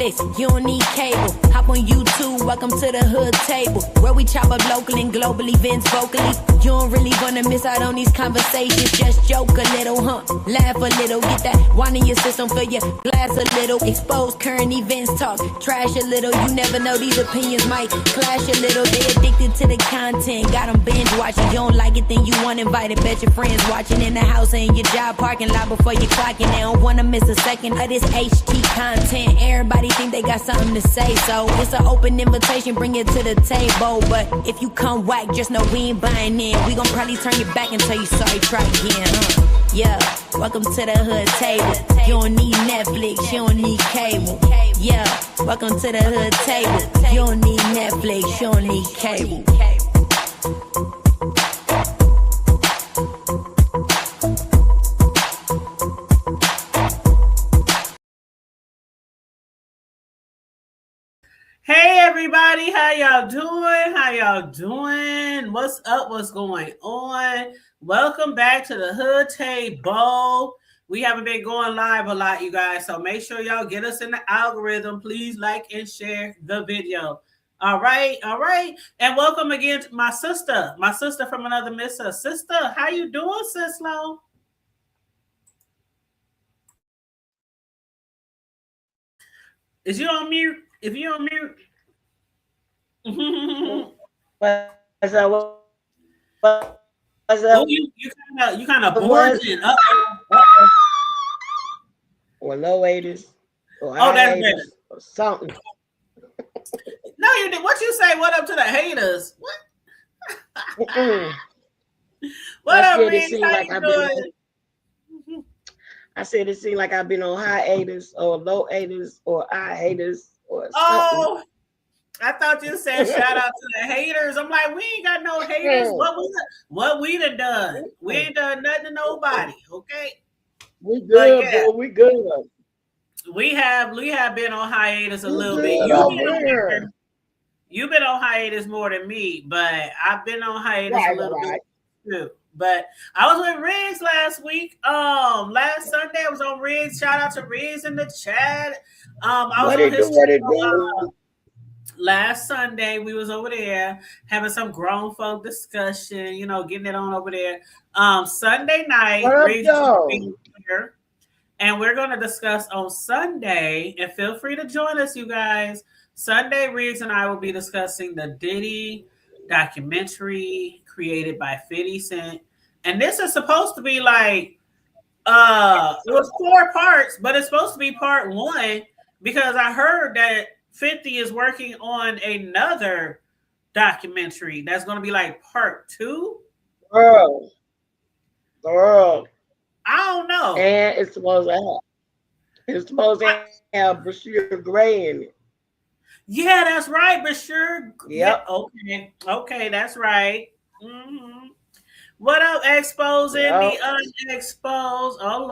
Netflix, you don't need cable. Hop on YouTube, welcome to the hood table, where we chop up local and global events vocally. You don't really wanna miss out on these conversations. Just joke a little, laugh a little, get that wine in your system, fill your glass a little. Expose current events, talk trash a little. You never know, these opinions might clash a little. They addicted to the content, got them binge watching. You don't like it, then you want invited. Bet your friends watching in the house or in your job parking lot before you clocking. They don't wanna miss a second of this HT content. Everybody think they got something to say, so it's an open invitation, bring it to the table. But if you come whack, just know we ain't buying in. We gon' probably turn your back and tell you sorry, try again, Yeah, welcome to the hood table. You don't need Netflix, you don't need cable. Yeah, welcome to the hood table. You don't need Netflix, you don't need cable. Hey everybody, how y'all doing? How y'all doing? What's up? What's going on? Welcome back to the Hood Table. We haven't been going live a lot, you guys, so make sure y'all get us in the algorithm. Please like and share the video. All right. And welcome again to my sister from another mister. Sister, how you doing, sis Lo? Is you on mute? If you're on mute, what's up? Oh, you kind of bored it. Or low haters. Oh, that's better. Or something. No, you did. What you say? What up to the haters? What? What up, Reed? How you doing? I said it seemed like I've been on high haters or low haters or I haters or something. Oh, I thought you said shout out to the haters. I'm like, we ain't got no haters. What we done done? We ain't done nothing to nobody. Okay. We good, boy. We good. We have been on hiatus a little bit. You've been on hiatus more than me, but I've been on hiatus a little bit too. But I was with Riggs last week. Last Sunday I was on Riggs. Shout out to Riggs in the chat. Last Sunday we was over there having some grown folk discussion, getting it on over there. Sunday night, Riggs will be here, and we're going to discuss on Sunday. And feel free to join us, you guys. Sunday, Riggs and I will be discussing the Diddy documentary created by 50 Cent. And this is supposed to be like, it was 4 parts, but it's supposed to be part 1 because I heard that 50 is working on another documentary that's going to be like part 2. Girl. I don't know. And it's supposed to have Bashir Gray in it. Yeah, that's right, Bashir. Yep. Okay, that's right. Mm-hmm. What up, exposing the unexposed? Oh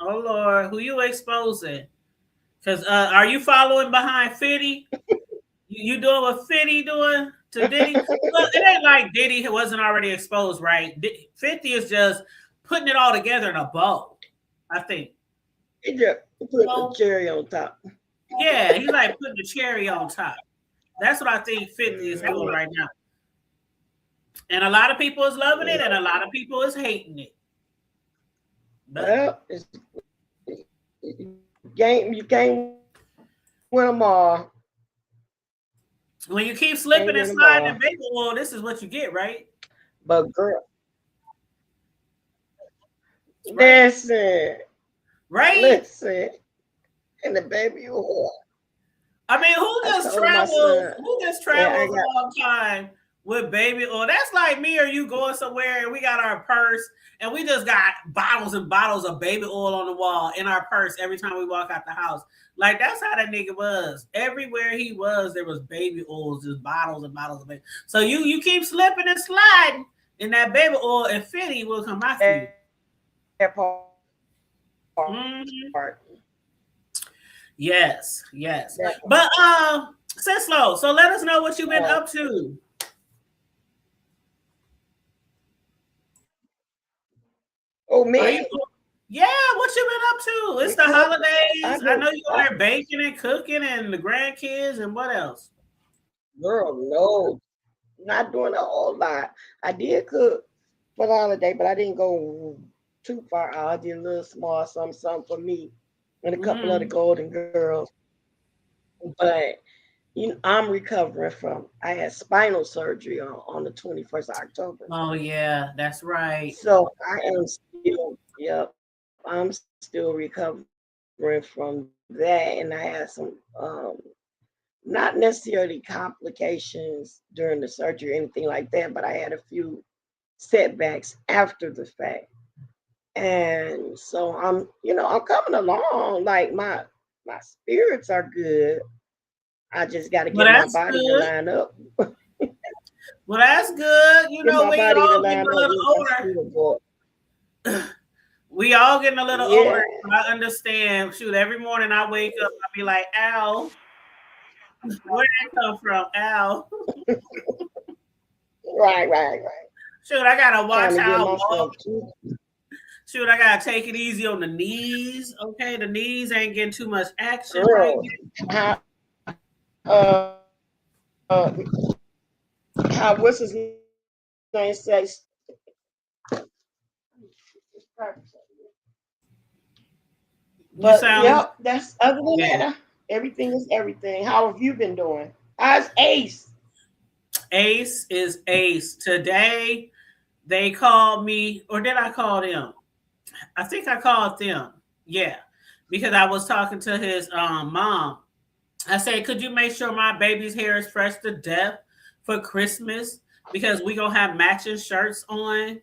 Lord, who you exposing? Because are you following behind 50? You doing what 50 doing to Diddy? Well, it ain't like Diddy wasn't already exposed, right? 50 is just putting it all together in a bow, I think. He just put the cherry on top. Yeah, he's like putting the cherry on top. That's what I think 50 is doing right now. And a lot of people is loving it, and a lot of people is hating it. Well, you can't win them all. When you keep slipping and sliding in baby oil, this is what you get, right? But girl, listen, right? Listen, and the baby oil. I mean, who just travels a long time with baby oil? That's like me or you going somewhere and we got our purse and we just got bottles and bottles of baby oil on the wall in our purse every time we walk out the house. Like, that's how that nigga was. Everywhere he was, there was baby oils, just bottles and bottles of baby. So you keep slipping and sliding in that baby oil, and 50 will come after you. That part. Yes. But Sislo, so let us know what you've been up to. Oh, me? Yeah, what you been up to? It's the holidays. I know you're there baking and cooking and the grandkids and what else? Girl, no, not doing a whole lot. I did cook for the holiday, but I didn't go too far out. I did a little small something for me and a couple of the Golden Girls. But I'm recovering from. I had spinal surgery on the 21st of October. Oh yeah, that's right. So I am still, I'm still recovering from that, and I had some not necessarily complications during the surgery or anything like that, but I had a few setbacks after the fact. And so I'm coming along. Like my spirits are good. I just got to get my body to line up. Well, that's good. You know, we all getting a little older. We all getting a little older. I understand. Shoot, every morning I wake up, I be like, "Ow, where did that come from, Al?" Right. Shoot, I gotta watch how I walk. Shoot, I gotta take it easy on the knees. Okay, the knees ain't getting too much action right now. What's his name say? But that's other than that. Everything is everything. How have you been doing? How's Ace? Ace is Ace. Today they called me, or did I call them? I think I called them. Yeah, because I was talking to his mom. I said, could you make sure my baby's hair is fresh to death for Christmas? Because we gonna have matching shirts on.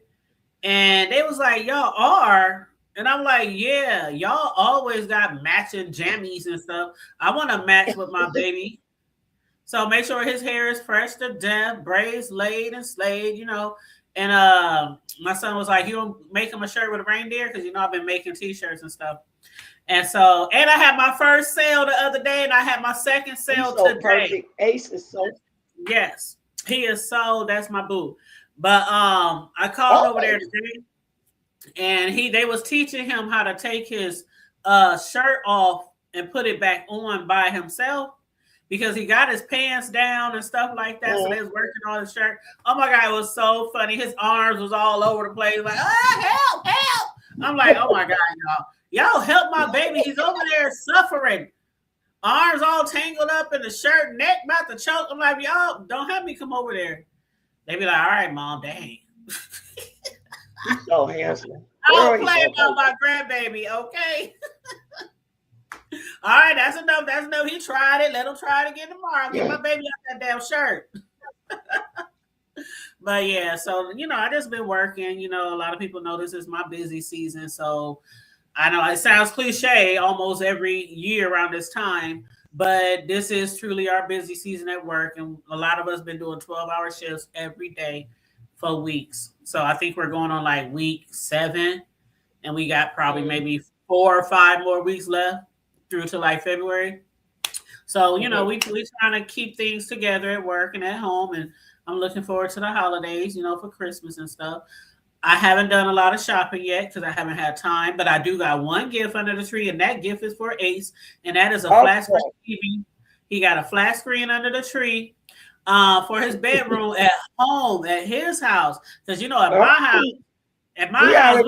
And they was like, y'all are. And I'm like, yeah, y'all always got matching jammies and stuff. I want to match with my baby. So make sure his hair is fresh to death, braids laid and slayed, And my son was like, you don't make him a shirt with a reindeer? Because, I've been making T-shirts and stuff. And so, and I had my first sale the other day, and I had my second sale today. Perfect. Ace is so. Yes, he is so. That's my boo. But I called over there today, and they was teaching him how to take his shirt off and put it back on by himself because he got his pants down and stuff like that. So they was working on his shirt. Oh my God, it was so funny. His arms was all over the place, like, help. I'm like, oh my God, y'all help my baby. He's over there suffering. Arms all tangled up in the shirt, neck about to choke. I'm like, y'all don't have me come over there. They be like, all right, Mom, dang. He's so handsome. I don't play about my grandbaby, okay? All right, that's enough. That's enough. He tried it. Let him try it again tomorrow. Get my baby out that damn shirt. But yeah, so I just been working. A lot of people know this is my busy season. So I know it sounds cliche almost every year around this time, but this is truly our busy season at work. And a lot of us been doing 12-hour shifts every day for weeks. So I think we're going on like week 7, and we got probably maybe 4 or 5 more weeks left through to like February. So, we trying to keep things together at work and at home. And I'm looking forward to the holidays, for Christmas and stuff. I haven't done a lot of shopping yet because I haven't had time, but I do got one gift under the tree, and that gift is for Ace, and that is a flat screen TV. He got a flat screen under the tree for his bedroom at home at his house. Because at my house,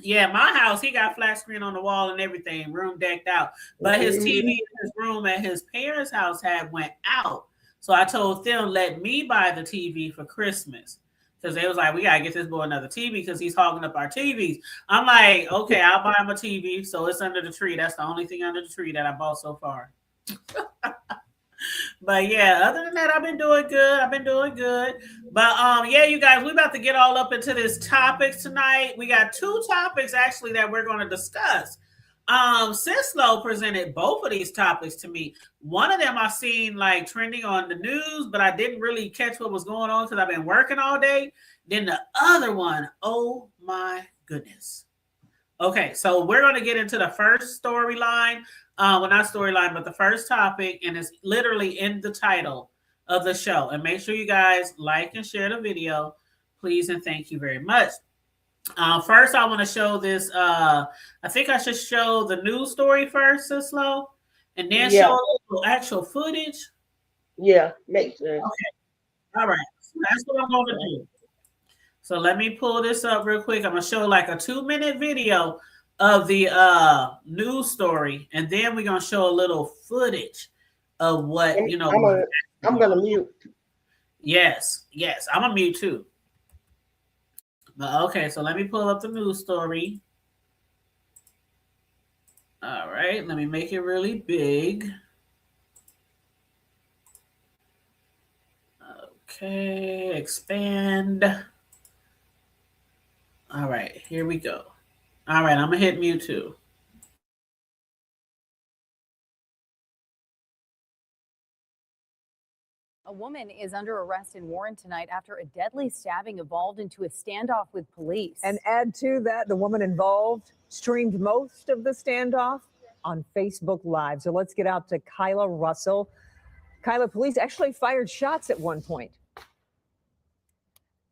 yeah, my house, he got flat screen on the wall and everything, room decked out. But his TV in his room at his parents' house had went out. So I told them, let me buy the TV for Christmas. Because they was like, we got to get this boy another TV because he's hogging up our TVs. I'm like, okay, I'll buy him a TV. So it's under the tree. That's the only thing under the tree that I bought so far. But yeah, other than that, I've been doing good. But yeah, you guys, we about to get all up into this topics tonight. We got 2 topics actually that we're going to discuss. Sislo presented both of these topics to me. One of them I seen like trending on the news, but I didn't really catch what was going on because I've been working all day. Then the other one, oh my goodness. Okay, so we're going to get into the first storyline. Well, not storyline, but the first topic, and it's literally in the title of the show. And make sure you guys like and share the video, please, and thank you very much. First, I want to show this. I think I should show the news story first, Slow, and then show a little actual footage. Yeah, makes sense. Okay. All right. So that's what I'm going to do. So let me pull this up real quick. I'm going to show like a 2-minute video of the news story, and then we're going to show a little footage of what, I'm going to mute. Yes. I'm going to mute too. Okay, so let me pull up the news story. All right, let me make it really big. Okay, expand. All right, here we go. All right, I'm going to hit mute too. A woman is under arrest in Warren tonight after a deadly stabbing evolved into a standoff with police. And add to that, the woman involved streamed most of the standoff on Facebook Live. So let's get out to Kyla Russell. Kyla, police actually fired shots at one point.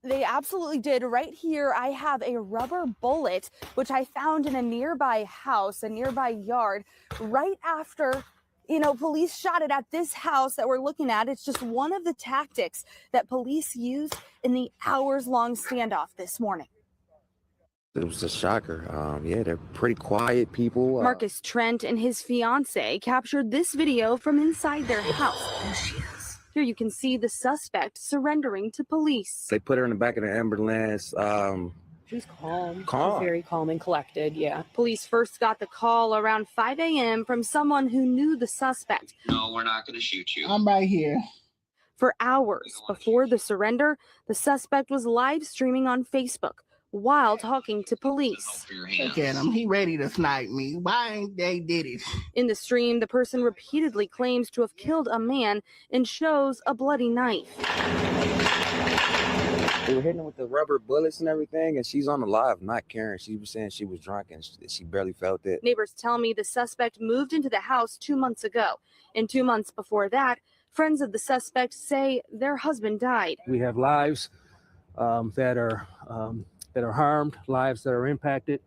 They absolutely did. Right here, I have a rubber bullet, which I found in a nearby house, a nearby yard, right after police shot it at this house that we're looking at. It's just one of the tactics that police used in the hours-long standoff this morning. It was a shocker. Yeah, they're pretty quiet people. Marcus Trent and his fiance captured this video from inside their house. There she is. Here you can see the suspect surrendering to police. They put her in the back of the ambulance. She's calm. Calm. She's very calm and collected, yeah. Police first got the call around 5 a.m. from someone who knew the suspect. No, we're not going to shoot you. I'm right here. For hours before the surrender, the suspect was live streaming on Facebook while talking to police. Look at him. He ready to snipe me. Why ain't they did it? In the stream, the person repeatedly claims to have killed a man and shows a bloody knife. They were hitting her with the rubber bullets and everything, and she's on the live not caring. She was saying she was drunk and she barely felt it. Neighbors tell me the suspect moved into the house 2 months ago. And 2 months before that, friends of the suspect say their husband died. We have lives that are harmed, lives that are impacted,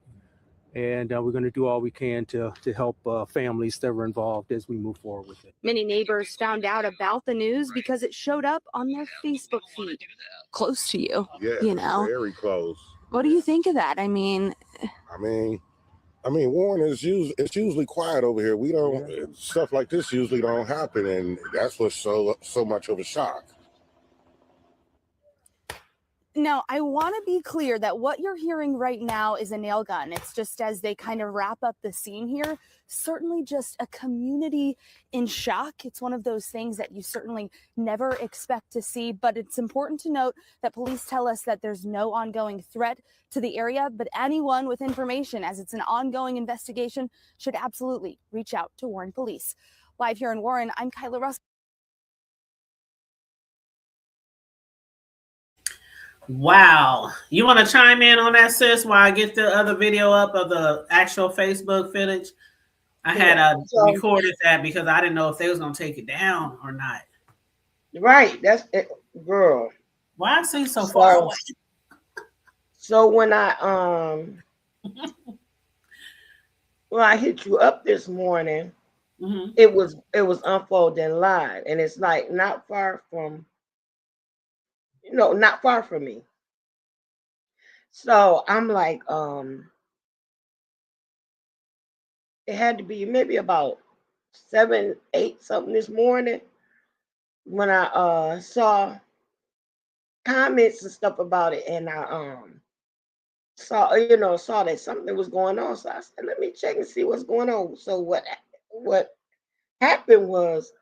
and we're going to do all we can to help families that were involved as we move forward with it. Many neighbors found out about the news because it showed up on their Facebook feed. Close to you, very close. What do you think of that? I mean, Warren it's usually quiet over here. We don't stuff like this usually don't happen, and that's what's so much of a shock. Now, I want to be clear that what you're hearing right now is a nail gun. It's just as they kind of wrap up the scene here, certainly just a community in shock. It's one of those things that you certainly never expect to see, but it's important to note that police tell us that there's no ongoing threat to the area, but anyone with information, as it's an ongoing investigation, should absolutely reach out to Warren Police. Live here in Warren, I'm Kyla Russell. Wow. You want to chime in on that, sis, while I get the other video up of the actual Facebook footage? I had recorded that because I didn't know if they was going to take it down or not. Right. That's it, girl. Why I seem so far away? So when I hit you up this morning, it was unfolding live, and it's like not far from me. So I'm like, it had to be maybe about 7, 8 something this morning when I saw comments and stuff about it, and I saw that something was going on. So I said, let me check and see what's going on. So what happened was,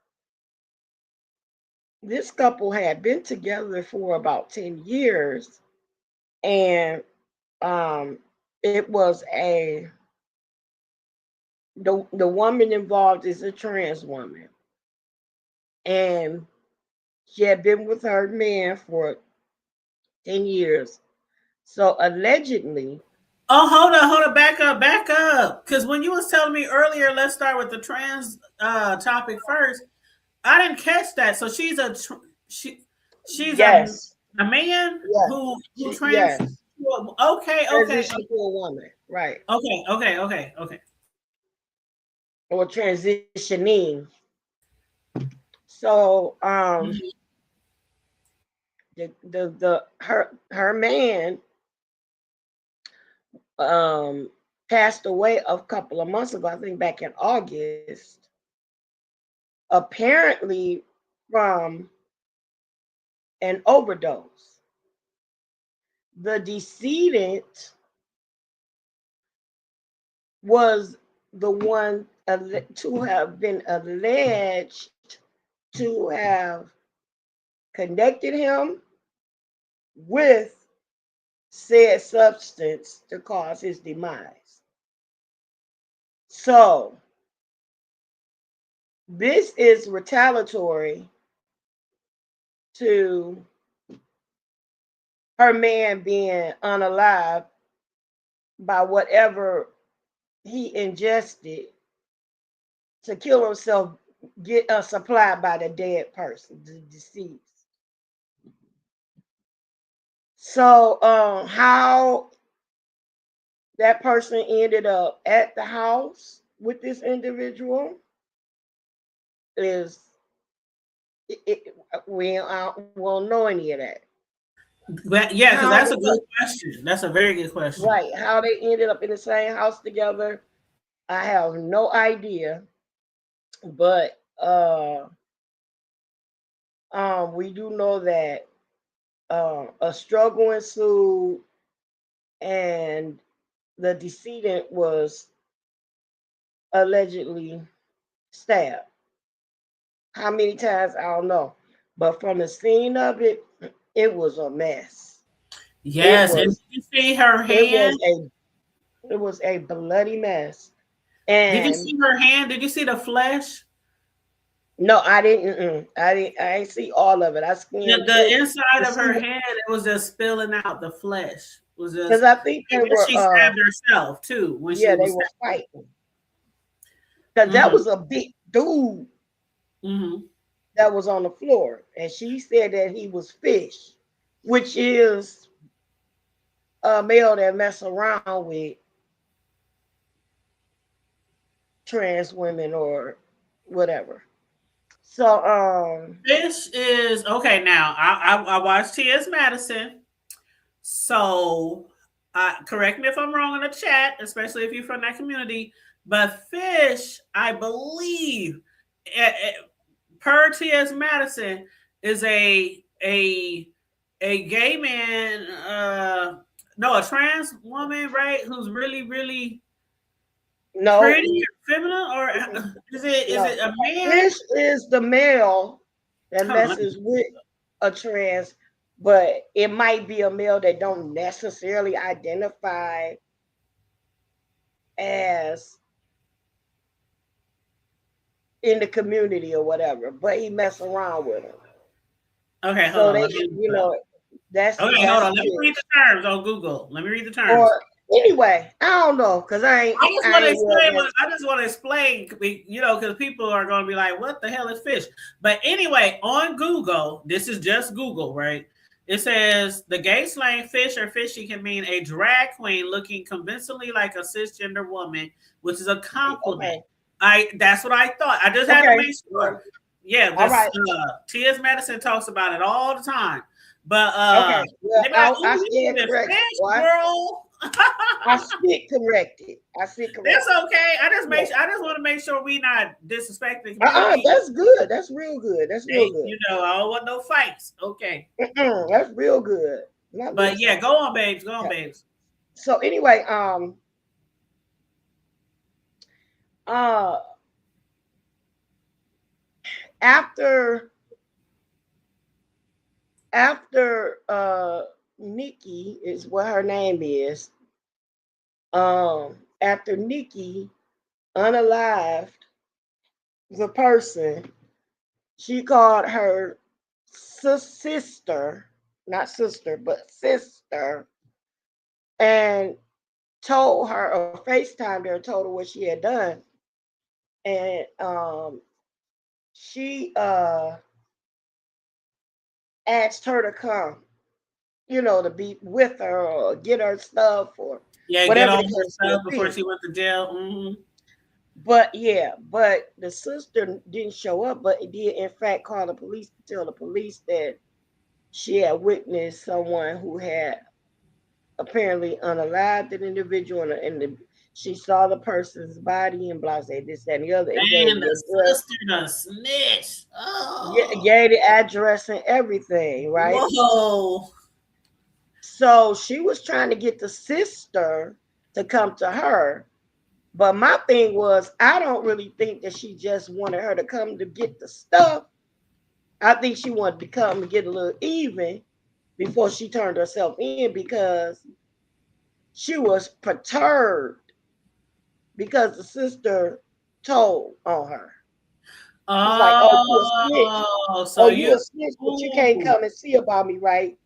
this couple had been together for about 10 years, and it was the woman involved is a trans woman, and she had been with her man for 10 years. So allegedly. Oh, hold on, back up. Because when you was telling me earlier, let's start with the trans topic first. I didn't catch that. So she's yes. a man who yes. Okay. Transition to a woman, right? Okay. Or transitioning. So, her man passed away a couple of months ago, I think back in August, apparently from an overdose. The decedent was the one to have been alleged to have connected him with said substance to cause his demise. So, this is retaliatory to her man being unalive by whatever he ingested to kill himself, get supplied by the dead person, the deceased. So, how that person ended up at the house with this individual is we won't know any of that. Yeah, because that's a good question. That's a very good question. Right. How they ended up in the same house together, I have no idea. But we do know that a struggle ensued and the decedent was allegedly stabbed. How many times, I don't know. But from the scene of it, it was a mess. Yes, and did you see her hand? It was a bloody mess. Did you see her hand? Did you see the flesh? No, I didn't. I didn't see all of it. I skimmed the inside of her hand. It was just spilling out. The flesh was just because I think they were. She stabbed herself too when she was they were fighting. Because that was a big dude that was on the floor, and she said that he was Fish, which is a male that mess around with trans women or whatever. So Fish is okay. Now I watched T.S. Madison. So correct me if I'm wrong in the chat, especially if you're from that community. But Fish, I believe, per T.S. Madison, is a gay man. No, a trans woman, right? Who's really, really pretty or feminine, or is it a man? Fish is the male that messes with a trans, but it might be a male that don't necessarily identify as in the community or whatever, but he mess around with them. Okay, so hold on. That's hold on. Let me read the terms on Google. Let me read the terms. Or anyway, I don't know because I just want to explain. I just want to explain, because people are going to be like, "What the hell is Fish?" But anyway, on Google, this is just Google, right? It says the gay slang "fish" or "fishy" can mean a drag queen looking convincingly like a cisgender woman, which is a compliment. That's what I thought. I just had to make sure. Yeah, this T.S. Madison talks about it all the time. But I stand corrected. Girl. I sit corrected. That's okay. I just want to make sure we not disrespecting. That's good. That's real good. That's real good. I don't want no fights. Okay. That's real good. But yeah, go on, babes. Go on, babes. So anyway, after Nikki is what her name is. After Nikki unalived the person, she called her sister, not sister, but sister, and told her or FaceTimed her and told her what she had done. And she asked her to come to be with her or get her stuff or get whatever all the her case stuff may before be. she went to jail. Mm-hmm. But the sister didn't show up, but it did in fact call the police to tell the police that she had witnessed someone who had apparently unalived an individual, and she saw the person's body and blah, say this, that, and the other, and gave And the the address. sister done snitched. Yeah, gave the address and everything, right? Whoa. So she was trying to get the sister to come to her. But my thing was, I don't really think that she just wanted her to come to get the stuff. I think she wanted to come and get a little even before she turned herself in, because she was perturbed because the sister told on her. She's like, "Oh, you a snitch. So You a snitch, but you can't come and see about me, right?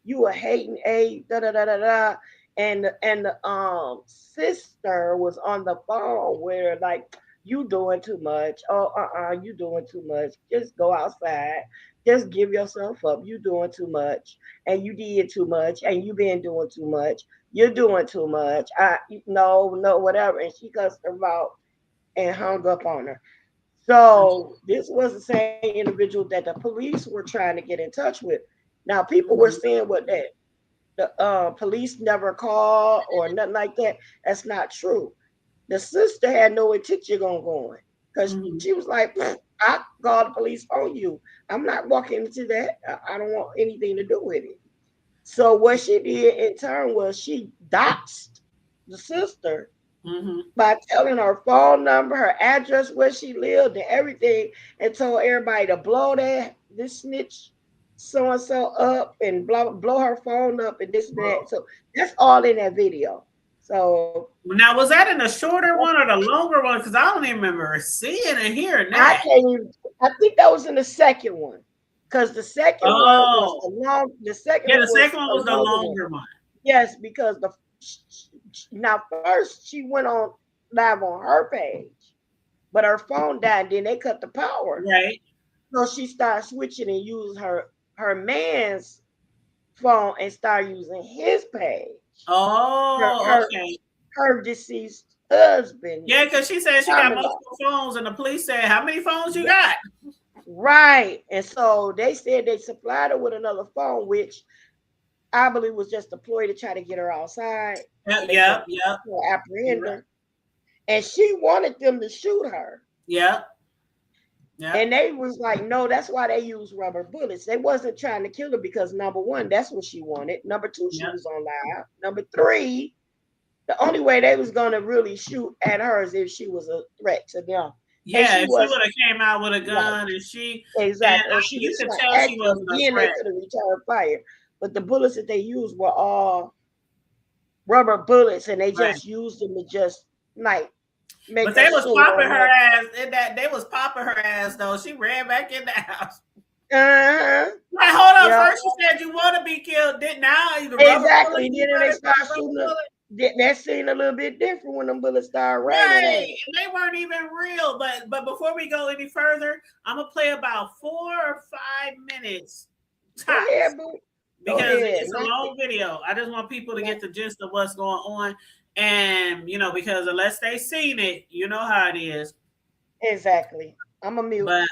You a hating a da da da da da." And the sister was on the phone where like, "You doing too much. Oh, you doing too much. Just go outside. Just give yourself up. You doing too much, and you did too much, and you been doing too much. You're doing too much. No, whatever." And she cussed her out and hung up on her. So this was the same individual that the police were trying to get in touch with. Now people were saying what that the police never called or nothing like that. That's not true. The sister had no intention on going, because she was like, "I called the police on you. I'm not walking into that. I don't want anything to do with it." So what she did in turn was she doxed the sister by telling her phone number, her address, where she lived, and everything, and told everybody to blow this snitch so and so up and blow her phone up and this and that. So that's all in that video. So now, was that in the shorter one or the longer one? Because I don't even remember seeing and hearing I that. can't even. I think that was in the second one, because the second one was the long. The second one was the longer one. Yes, because now first she went on live on her page, but her phone died. Then they cut the power. Right. So she started switching and used her man's phone and started using his page. Okay. Her deceased husband. Yeah, because she said she got multiple phones, and the police said, "How many phones you got?" Right. And so they said they supplied her with another phone, which I believe was just a ploy to try to get her outside. Yep. Apprehend her. And she wanted them to shoot her. Yep. And they was like, no, that's why they use rubber bullets. They wasn't trying to kill her because, number one, that's what she wanted. Number two, she was on live. Number three, the only way they was going to really shoot at her is if she was a threat to them. Yeah, if she would have came out with a gun and she... Exactly. And you could tell she wasn't a threat. They could have returned fire. But the bullets that they used were all rubber bullets, and they just used them to just, like, but they was popping her ass in that. They was popping her ass though. She ran back in the house. Like, hold up. First you said you want to be killed. Now exactly. Then they start shooting. That seemed a little bit different when them bullets started raining. Right. And they weren't even real. But before we go any further, I'm gonna play about 4 or 5 minutes. Tops, because it's a long video. I just want people to get the gist of what's going on. And, because unless they seen it, you know how it is. Exactly. I'm a mute. But,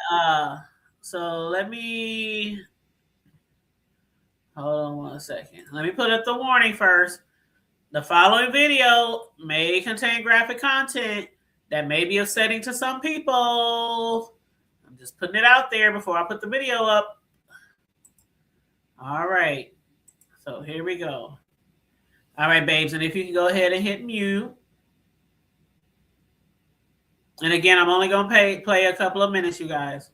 so let me, hold on 1 second. Let me put up the warning first. The following video may contain graphic content that may be upsetting to some people. I'm just putting it out there before I put the video up. All right. So here we go. All right, babes, and if you can go ahead and hit mute. And again, I'm only going to play a couple of minutes, you guys.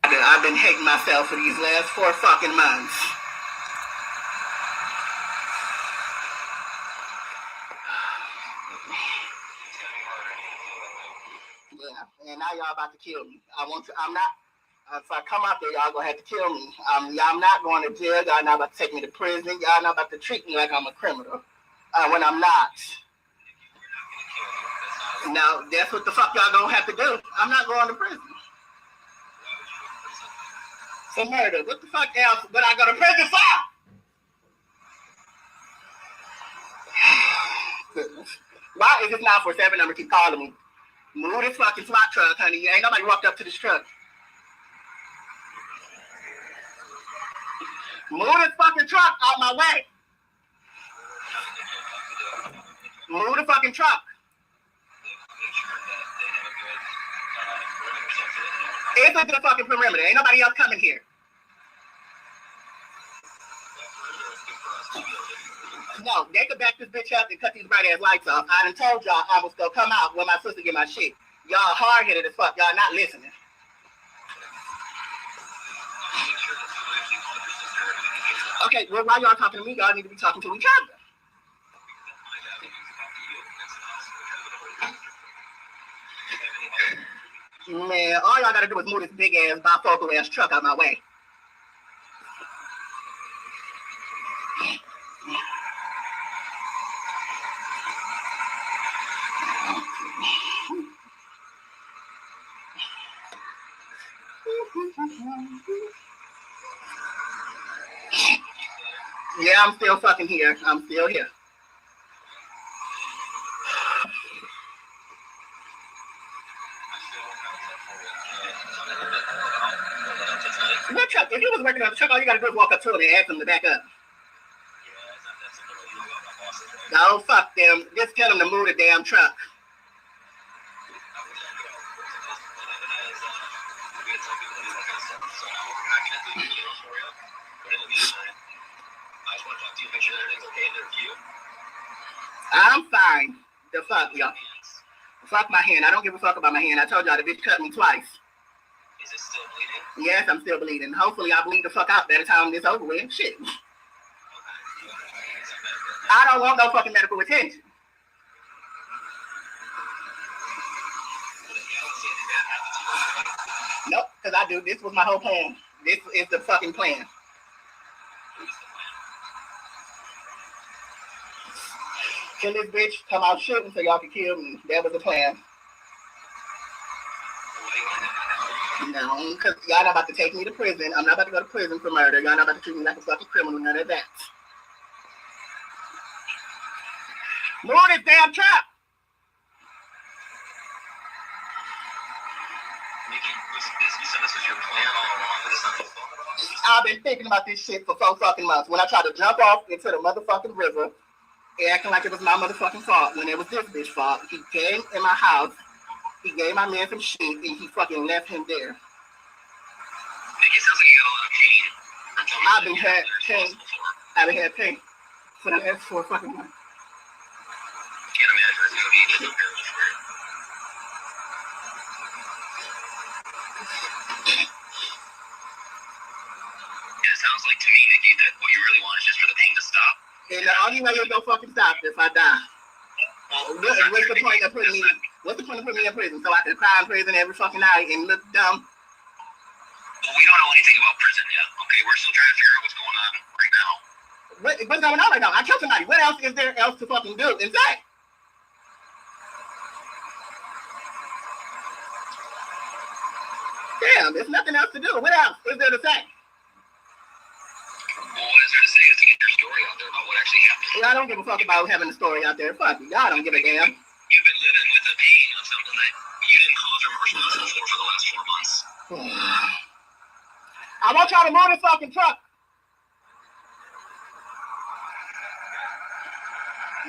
I've been hating myself for these last 4 fucking months. Yeah, and now y'all about to kill me. I'm not. If I come out there, y'all gonna have to kill me. Y'all not going to jail. Y'all not about to take me to prison. Y'all not about to treat me like I'm a criminal when I'm not. No, that's what the fuck y'all gonna have to do. I'm not going to prison. For murder. What the fuck else would I go to prison for? Why is this 947 number keep calling me? Move this fucking SWAT truck, honey. Ain't nobody walked up to this truck. Move this fucking truck out my way. Move the fucking truck. It's into the fucking perimeter. Ain't nobody else coming here. No, they could back this bitch up and cut these bright ass lights off. I done told y'all I was gonna come out when my sister get my shit. Y'all hard-headed as fuck. Y'all not listening. Okay, well, while y'all talking to me, y'all need to be talking to each other. Man, all y'all gotta do is move this big ass bifocal ass truck out my way. Yeah, I'm still fucking here. I'm still here. What truck? If you was working on the truck, all you gotta do is walk up to it and ask them to back up. No, fuck them. Just tell them to move the damn truck. I'm fine. The fuck, y'all. Fuck my hand. I don't give a fuck about my hand. I told y'all the bitch cut me twice. Is it still bleeding? Yes, I'm still bleeding. Hopefully I bleed the fuck out by the time this over with. Shit. I don't want no fucking medical attention. Nope, because I do. This was my whole plan. This is the fucking plan. Kill this bitch, come out shooting so y'all can kill me. That was the plan. No, because y'all not about to take me to prison. I'm not about to go to prison for murder. Y'all not about to treat me like a fucking criminal. None of that. Move this damn truck! I've been thinking about this shit for 4 fucking months. When I tried to jump off into the motherfucking river, acting like it was my motherfucking fault, when it was this bitch fault. He came in my house, he gave my man some shit, and he fucking left him there. Nick, it sounds like you got a lot of pain. I've been had pain. I've been had pain for the last 4 fucking months. Can't imagine it's gonna be any terrible for you. Yeah, it sounds like to me, Nikki, that what you really want is just for the pain to stop. And the only way you'll go fucking stop is if I die. Well, what's the point of putting me? What's the point of putting me in prison so I can cry in prison every fucking night and look dumb? Well, we don't know anything about prison yet. Okay, we're still trying to figure out what's going on right now. What's going on right now? I killed somebody. What else is there else to fucking do and say? Damn, there's nothing else to do. What else is there to say? Well, what is there to say is to get your story out there about what actually happened. Well, I don't give a fuck about having a story out there. Fuck you. Y'all don't give a damn. You've been living with the pain of something that you didn't cause remorse for the last 4 months. I want y'all to move this fucking truck.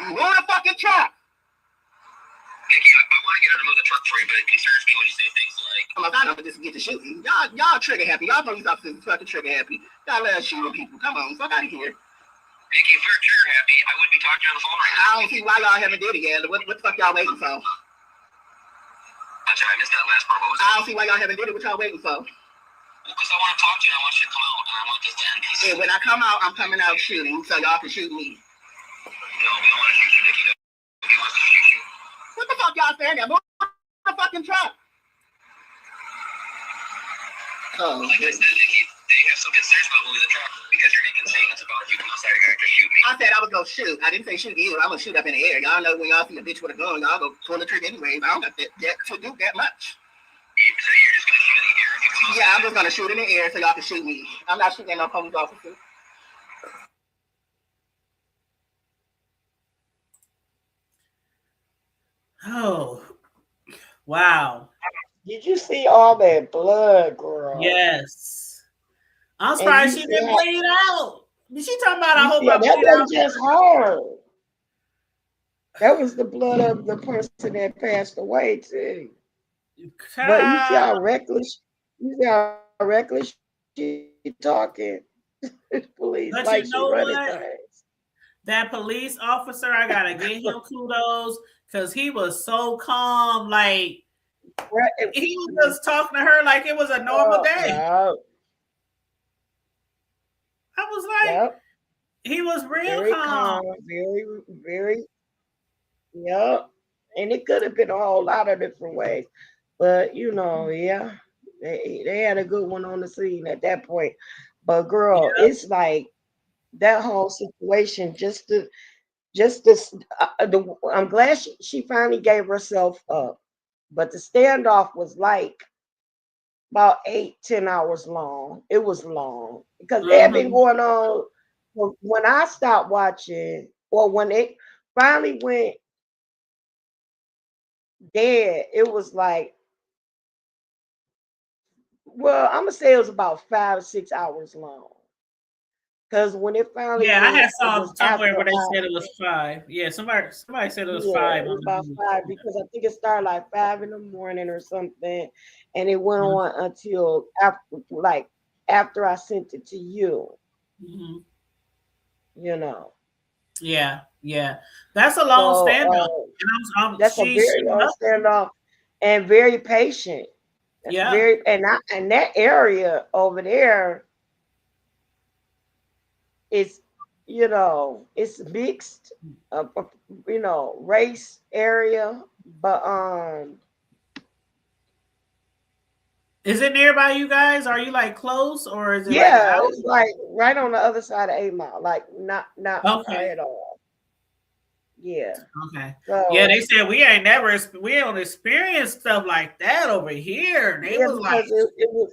Move the fucking truck. Nikki, I want to get her to move the truck for you, but it concerns me when you say things like, "I'm not gonna just get to shooting." Y'all trigger happy. Y'all police officers fucking trigger happy. Y'all love shooting people. Come on, fuck out of here. Nikki, if we were trigger happy, I wouldn't be talking to you on the phone right now. I don't see why y'all haven't did it yet. What the fuck y'all waiting for? I'm sorry, I missed that last part. I don't see why y'all haven't did it. What y'all waiting for? Well, because I want to talk to you and I want you to come out and I want this to end peacefully. And when I come out, I'm coming out shooting so y'all can shoot me. No, we don't want to shoot you, Nikki. Nobody wants to shoot you. What the fuck y'all saying there? Move the fucking truck. Oh, like I said, Nikki, they have some concerns about what we move the truck because you're making statements about if you come outside, you're going to shoot me. I said I was going to shoot. I didn't say shoot you. I'm going to shoot up in the air. Y'all know when y'all see a bitch with a gun, y'all go pull the trigger anyways. I don't got that to do that much. So you're just going to shoot in the air if you come outside? Yeah, I'm just going to shoot in the air so y'all can shoot me. I'm not shooting at no police officer. Oh, wow. Did you see all that blood, girl? Yes. I'm surprised she didn't bleed out. She talking about I hope I bleed out. That wasn't out. just her. That was the blood of the person that passed away too. But you see how reckless she talking. Police but like you know she running what? things. That police officer, I gotta give him kudos because he was so calm. Like he was just talking to her like it was a normal day. Yeah. I was like, he was real very calm. Very, very. Yep. And it could have been a whole lot of different ways. But you know, yeah, they had a good one on the scene at that point. But girl, it's like that whole situation I'm glad she finally gave herself up. But the standoff was like about 8-10 hours long. It was long because it had been going on when I stopped watching, or when it finally went dead. It was like, well, I'm gonna say it was about 5 or 6 hours long. Because when it finally I had saw somewhere where they said it was 5. Yeah, somebody said it was 5. It was about 5 because I think it started like 5 in the morning or something, and it went on until after I sent it to you. You know. Yeah. That's a long standoff. That's a very long standoff, and very patient. Very, and that area over there is, it's mixed, race area, but is it nearby you guys? Are you like close, or is it it's like right on the other side of 8 Mile, like not at all. Yeah. Okay. So, they said we don't experience stuff like that over here. They was like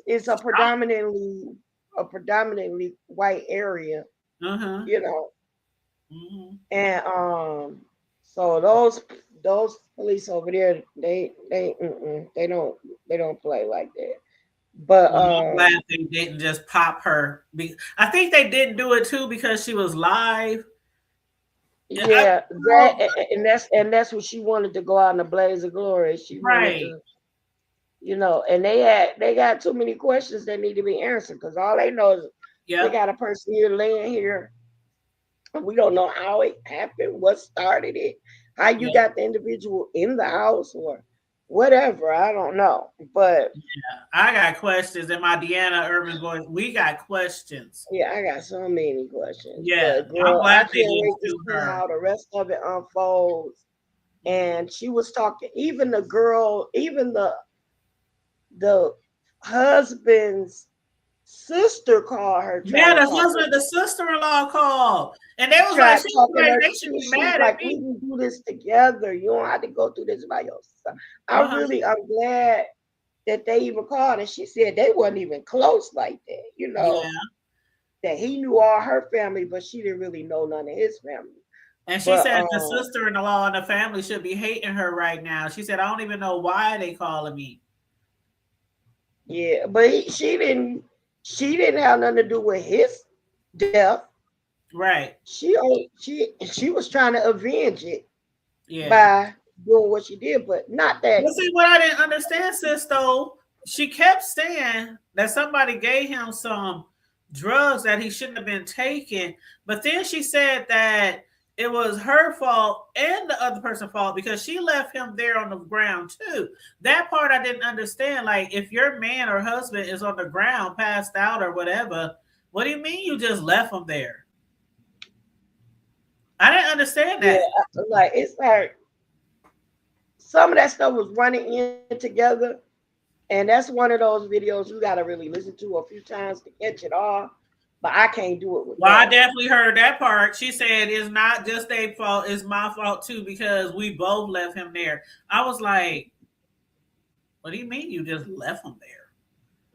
it's a predominantly white area. And so those police over there, they don't play like that. But I'm glad they didn't just pop her. I think they didn't do it too because she was live. Yeah, that's what she wanted to go out in a blaze of glory. She wanted to, and they got too many questions that need to be answered because all they know is they got a person here laying here. We don't know how it happened, what started it, how you got the individual in the house or whatever. I don't know. But I got questions in my Deanna Urban voice. We got questions. Yeah, I got so many questions. Yeah, but girl, I can't wait to see how the rest of it unfolds. And she was talking, even the girl, even the husband's sister called her. The sister-in-law called. And they was like, they should be mad at me. We can do this together. You don't have to go through this by yourself. I'm glad that they even called. And she said they wasn't even close like that, that he knew all her family, but she didn't really know none of his family. And she said the sister-in-law and the family should be hating her right now. She said, I don't even know why they calling me. Yeah, but she didn't have nothing to do with his death. Right. She was trying to avenge it by doing what she did, but not that. Well, see, what I didn't understand, sis, though, she kept saying that somebody gave him some drugs that he shouldn't have been taking, but then she said that it was her fault and the other person's fault because she left him there on the ground too. That part I didn't understand. Like, if your man or husband is on the ground, passed out or whatever, what do you mean you just left him there? I didn't understand that. Yeah, it's like some of that stuff was running in together, and that's one of those videos you got to really listen to a few times to catch it all. but I can't do it with Well, I them. definitely heard that part. She said it's not just their fault, it's my fault too, because we both left him there. I was like, what do you mean you just left him there?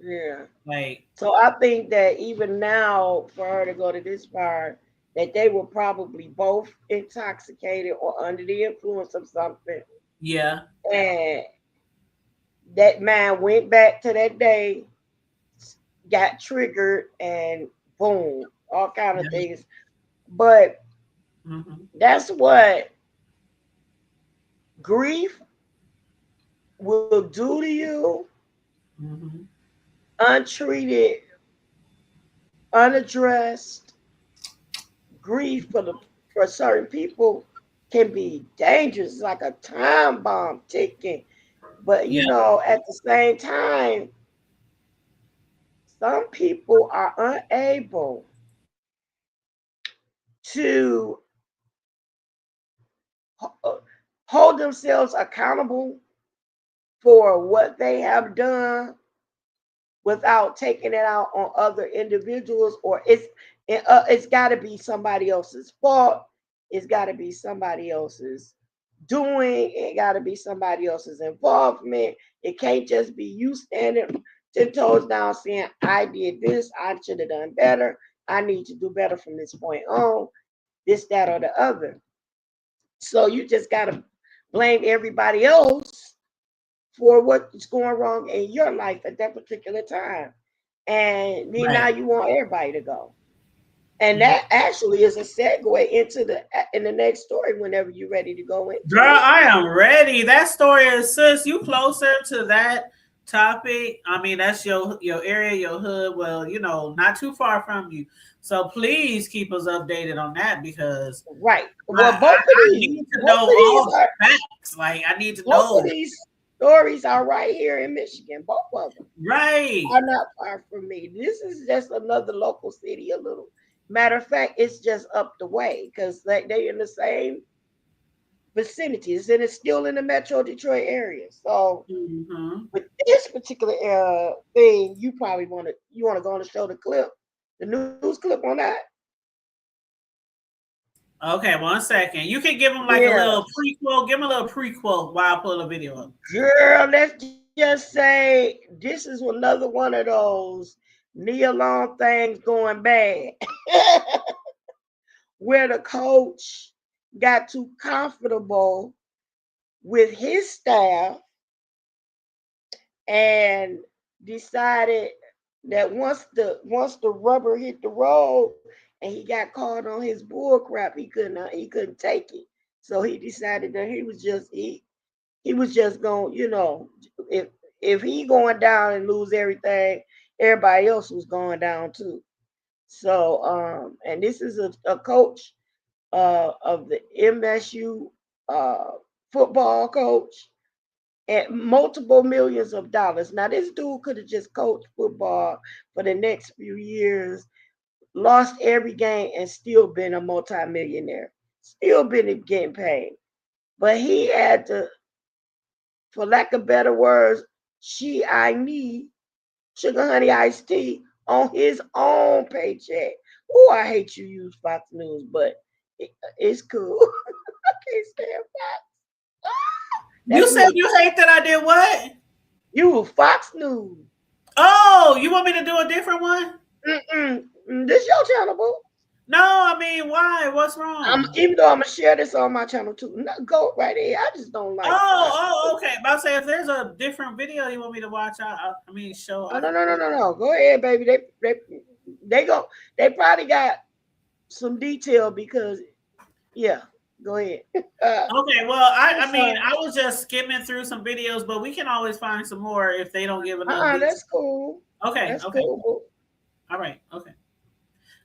Yeah. Like, So I think that even now, for her to go to this part, that they were probably both intoxicated or under the influence of something. yeah. And that man went back to that day, got triggered, and boom, all kind of things. But that's what grief will do to you. Untreated, unaddressed grief for certain people can be dangerous. It's like a time bomb ticking. But you know, at the same time, some people are unable to hold themselves accountable for what they have done without taking it out on other individuals, or it's got to be somebody else's fault. It's got to be somebody else's doing. It got to be somebody else's involvement. It can't just be you standing 10 toes down saying, I did this, I should have done better, I need to do better from this point on, this, that, or the other. So you just got to blame everybody else for what's going wrong in your life at that particular time. And then now you want everybody to go. And that actually is a segue into the next story whenever you're ready to go into Girl, I am ready. That story is, sis, you closer to that topic. I mean, that's your area, your hood. Well, you know, not too far from you. So please keep us updated on that, because well, both of these, I need to know all the facts. Like, I need to know. Both of these stories are right here in Michigan. Both of them are not far from me. This is just another local city. A little matter of fact, it's just up the way because they're in the same vicinities, and it's still in the Metro Detroit area. So with this particular thing, you probably want to go on and show the clip, the news clip on that. Okay, 1 second. You can give them like a little prequel. Give them a little prequel while I pull the video up. Girl, let's just say this is another one of those knee-along things going bad, where the coach got too comfortable with his staff and decided that once the rubber hit the road and he got caught on his bull crap, he couldn't take it. So he decided that he was just going, you know, if he going down and lose everything, everybody else was going down too. So and this is a coach of the MSU football coach at multiple millions of dollars. Now this dude could have just coached football for the next few years, lost every game, and still been a multimillionaire, still been getting paid. But he had to, for lack of better words, I need sugar honey iced tea on his own paycheck. Oh, I hate you use Fox News, but it's cool. I can't stand Fox. You said you hate that I did what? You Fox News. Oh, you want me to do a different one? This your channel, boo. No, I mean, why? What's wrong? Even though I'm gonna share this on my channel too. No, go right ahead. I just don't like. Okay. But I'll say if there's a different video you want me to watch, show. No. Go ahead, baby. They probably got some detail because, yeah. Go ahead. Okay. Well, I was just skimming through some videos, but we can always find some more if they don't give enough. That's cool. Okay. That's okay. Cool. All right. Okay.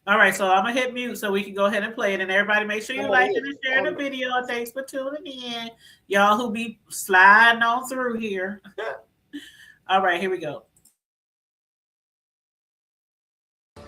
All right, so I'm gonna hit mute so we can go ahead and play it, and everybody make sure you like it and share the video. Thanks for tuning in, y'all who be sliding on through here. All right, here we go.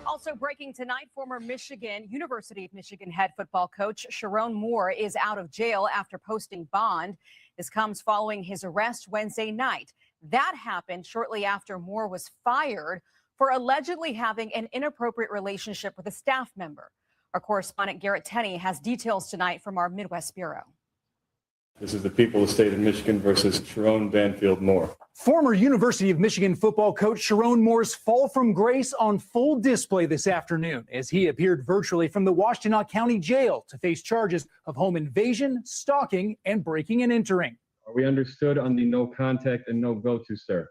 Also breaking tonight, former University of Michigan head football coach Sharon Moore is out of jail after posting bond. This comes following his arrest Wednesday night. That happened shortly after Moore was fired for allegedly having an inappropriate relationship with a staff member. Our correspondent Garrett Tenney has details tonight from our Midwest Bureau. This is the people of the state of Michigan versus Sharon Banfield Moore. Former University of Michigan football coach Sharon Moore's fall from grace on full display this afternoon as he appeared virtually from the Washtenaw County Jail to face charges of home invasion, stalking, and breaking and entering. Are we understood on the no contact and no go-to, sir?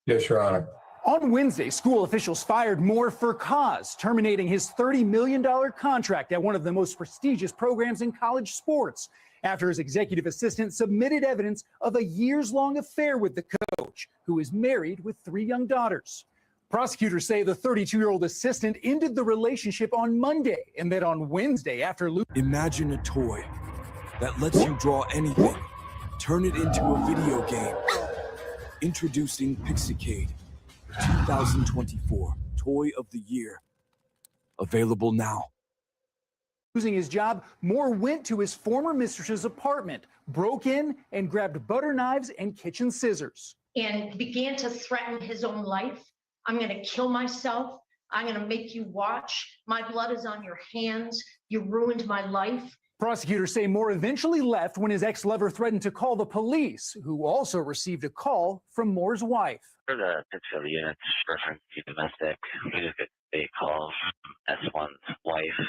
Yes, Your Honor. On Wednesday, school officials fired Moore for cause, terminating his $30 million contract at one of the most prestigious programs in college sports after his executive assistant submitted evidence of a years-long affair with the coach, who is married with 3 young daughters. Prosecutors say the 32-year-old assistant ended the relationship on Monday and that on Wednesday after Imagine a toy that lets you draw anything, turn it into a video game. Introducing Pixicade, 2024 Toy of the Year. Available now. Losing his job, Moore went to his former mistress's apartment, broke in, and grabbed butter knives and kitchen scissors. And began to threaten his own life. I'm going to kill myself. I'm going to make you watch. My blood is on your hands. You ruined my life. Prosecutors say Moore eventually left when his ex-lover threatened to call the police, who also received a call from Moore's wife. For the Pittsfield units, reference to domestic, we just get a call from S1's wife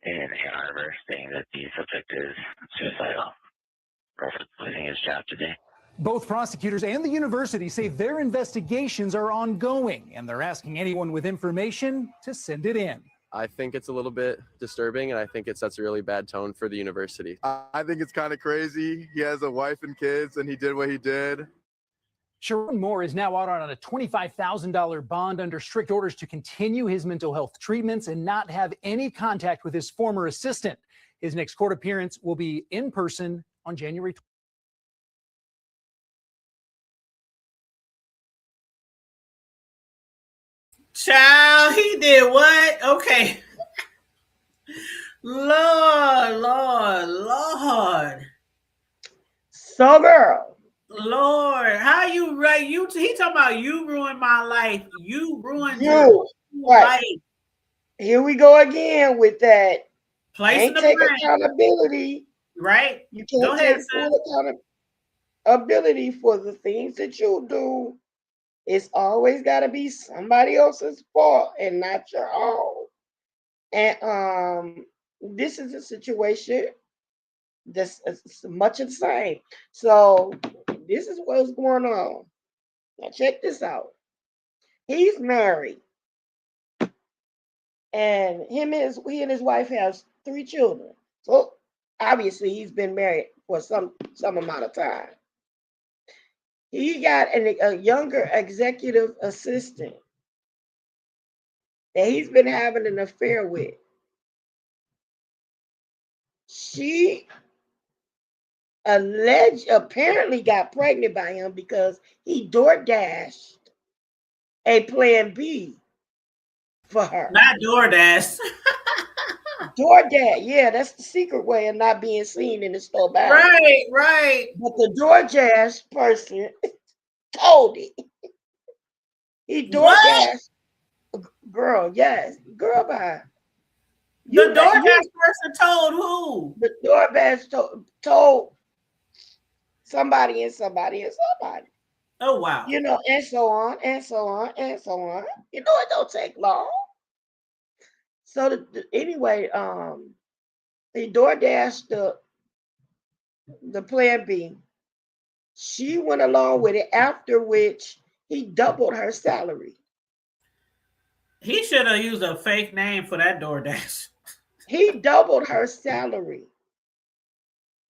in Ann Arbor saying that the subject is suicidal, reference losing his job today. Both prosecutors and the university say their investigations are ongoing, and they're asking anyone with information to send it in. I think it's a little bit disturbing, and I think it sets a really bad tone for the university. I think it's kind of crazy. He has a wife and kids, and he did what he did. Sharon Moore is now out on a $25,000 bond under strict orders to continue his mental health treatments and not have any contact with his former assistant. His next court appearance will be in person on January 20th. Child, he did what? Okay. Lord. So, girl. Lord, how you right? He talking about you ruined my life. You ruined your life. Here we go again with that. Can't take accountability. Right. You can't take full accountability for the things that you do. It's always got to be somebody else's fault and not your own. And this is a situation that's much the same. So this is what's going on. Now check this out. He's married, and he and his wife have 3 children. So obviously he's been married for some amount of time. He got a younger executive assistant that he's been having an affair with. She apparently got pregnant by him because he DoorDashed a Plan B for her. Not DoorDash. DoorDash, yeah, that's the secret way of not being seen in the store. Right. But the DoorDash person told it. He DoorDashed. Girl, yes. Girl, bye. The DoorDash person told who? The DoorDash told somebody and somebody and somebody. Oh, wow. You know, and so on, and so on, and so on. You know, it don't take long. So anyway, he DoorDashed the Plan B. She went along with it, after which he doubled her salary. He should have used a fake name for that DoorDash. He doubled her salary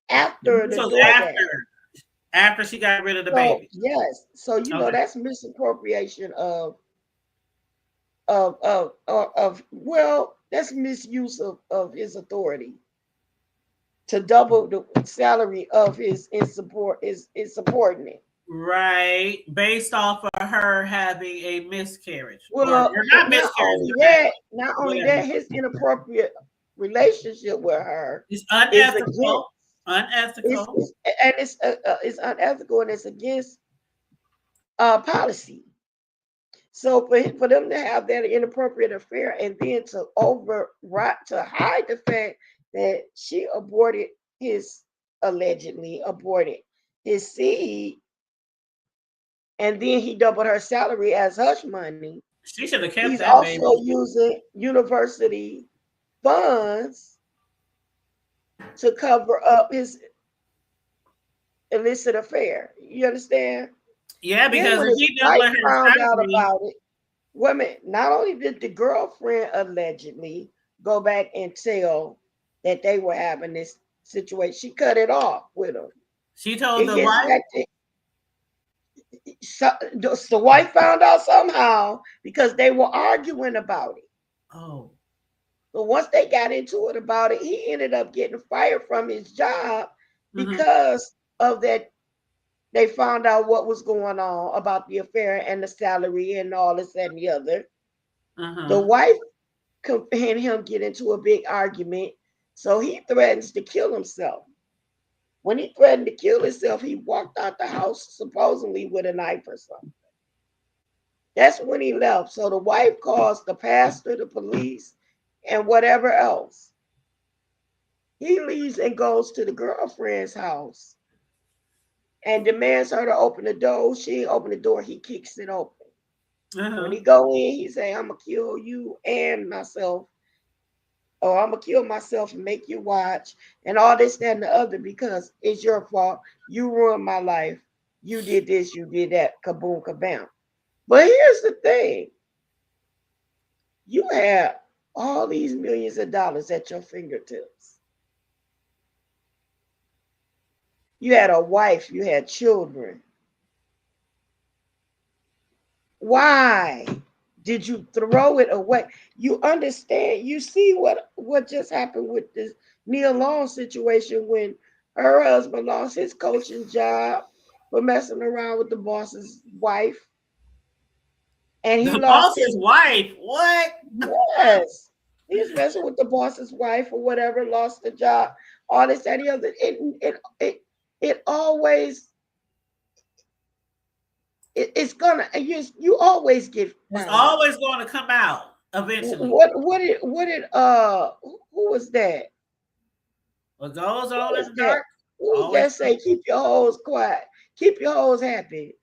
after the DoorDash. After she got rid of the baby. Yes. So you know that's misappropriation that's misuse of his authority to double the salary of his subordinate. Right, based off of her having a miscarriage. Well, or not miscarriage. Not only that, his inappropriate relationship with her is unethical. It's unethical, and it's against policy. So for them to have that inappropriate affair and then to hide the fact that she allegedly aborted his seed, and then he doubled her salary as hush money. She should have kept He's that also baby. using university funds to cover up his illicit affair. You understand? Yeah, because when if his he wife doubled her found out salary, about it, women, not only did the girlfriend allegedly go back and tell that they were having this situation, she cut it off with him. she told It the gets wife. back to the wife found out somehow because they were arguing about it. Oh. But once they got into it about it, he ended up getting fired from his job because of that. They found out what was going on about the affair and the salary and all this and the other. The wife and him get into a big argument, so he threatens to kill himself. When he threatened to kill himself, he walked out the house supposedly with a knife or something. That's when he left. So the wife calls the pastor, the police, and whatever else. He leaves and goes to the girlfriend's house and demands her to open the door. She ain't open the door. He kicks it open. When he go in, he say, "I'm gonna kill you and myself, or I'm gonna kill myself and make you watch, and all this, that, and the other, because it's your fault. You ruined my life. You did this, you did that, kaboom, kabam." But here's the thing. You have all these millions of dollars at your fingertips. You had a wife, you had children. Why did you throw it away? You understand, you see what just happened with this Nia Long situation when her husband lost his coaching job for messing around with the boss's wife. And he lost his wife. What? Yes. He was messing with the boss's wife or whatever, lost the job, all this, that, the other. It always, it's gonna, you always get It's always going to come out eventually. What did who was that? What goes on in the dark? Who was that say keep your hoes quiet? Keep your hoes happy.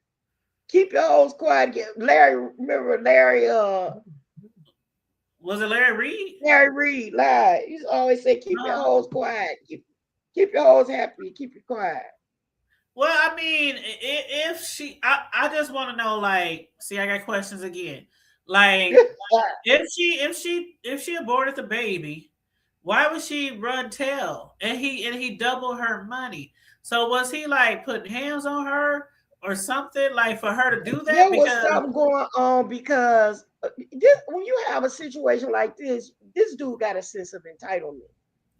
Keep your hoes quiet. Larry, remember Larry was it Larry Reed? Larry Reed lied. He always say keep your hoes quiet. Keep your hoes happy. Keep it quiet. Well, I mean, if she, I just want to know, like, see, I got questions again. Like, if she aborted the baby, why would she run tail? And he doubled her money. So was he like putting hands on her or something, like for her to do that? There was something going on because when you have a situation like this dude got a sense of entitlement.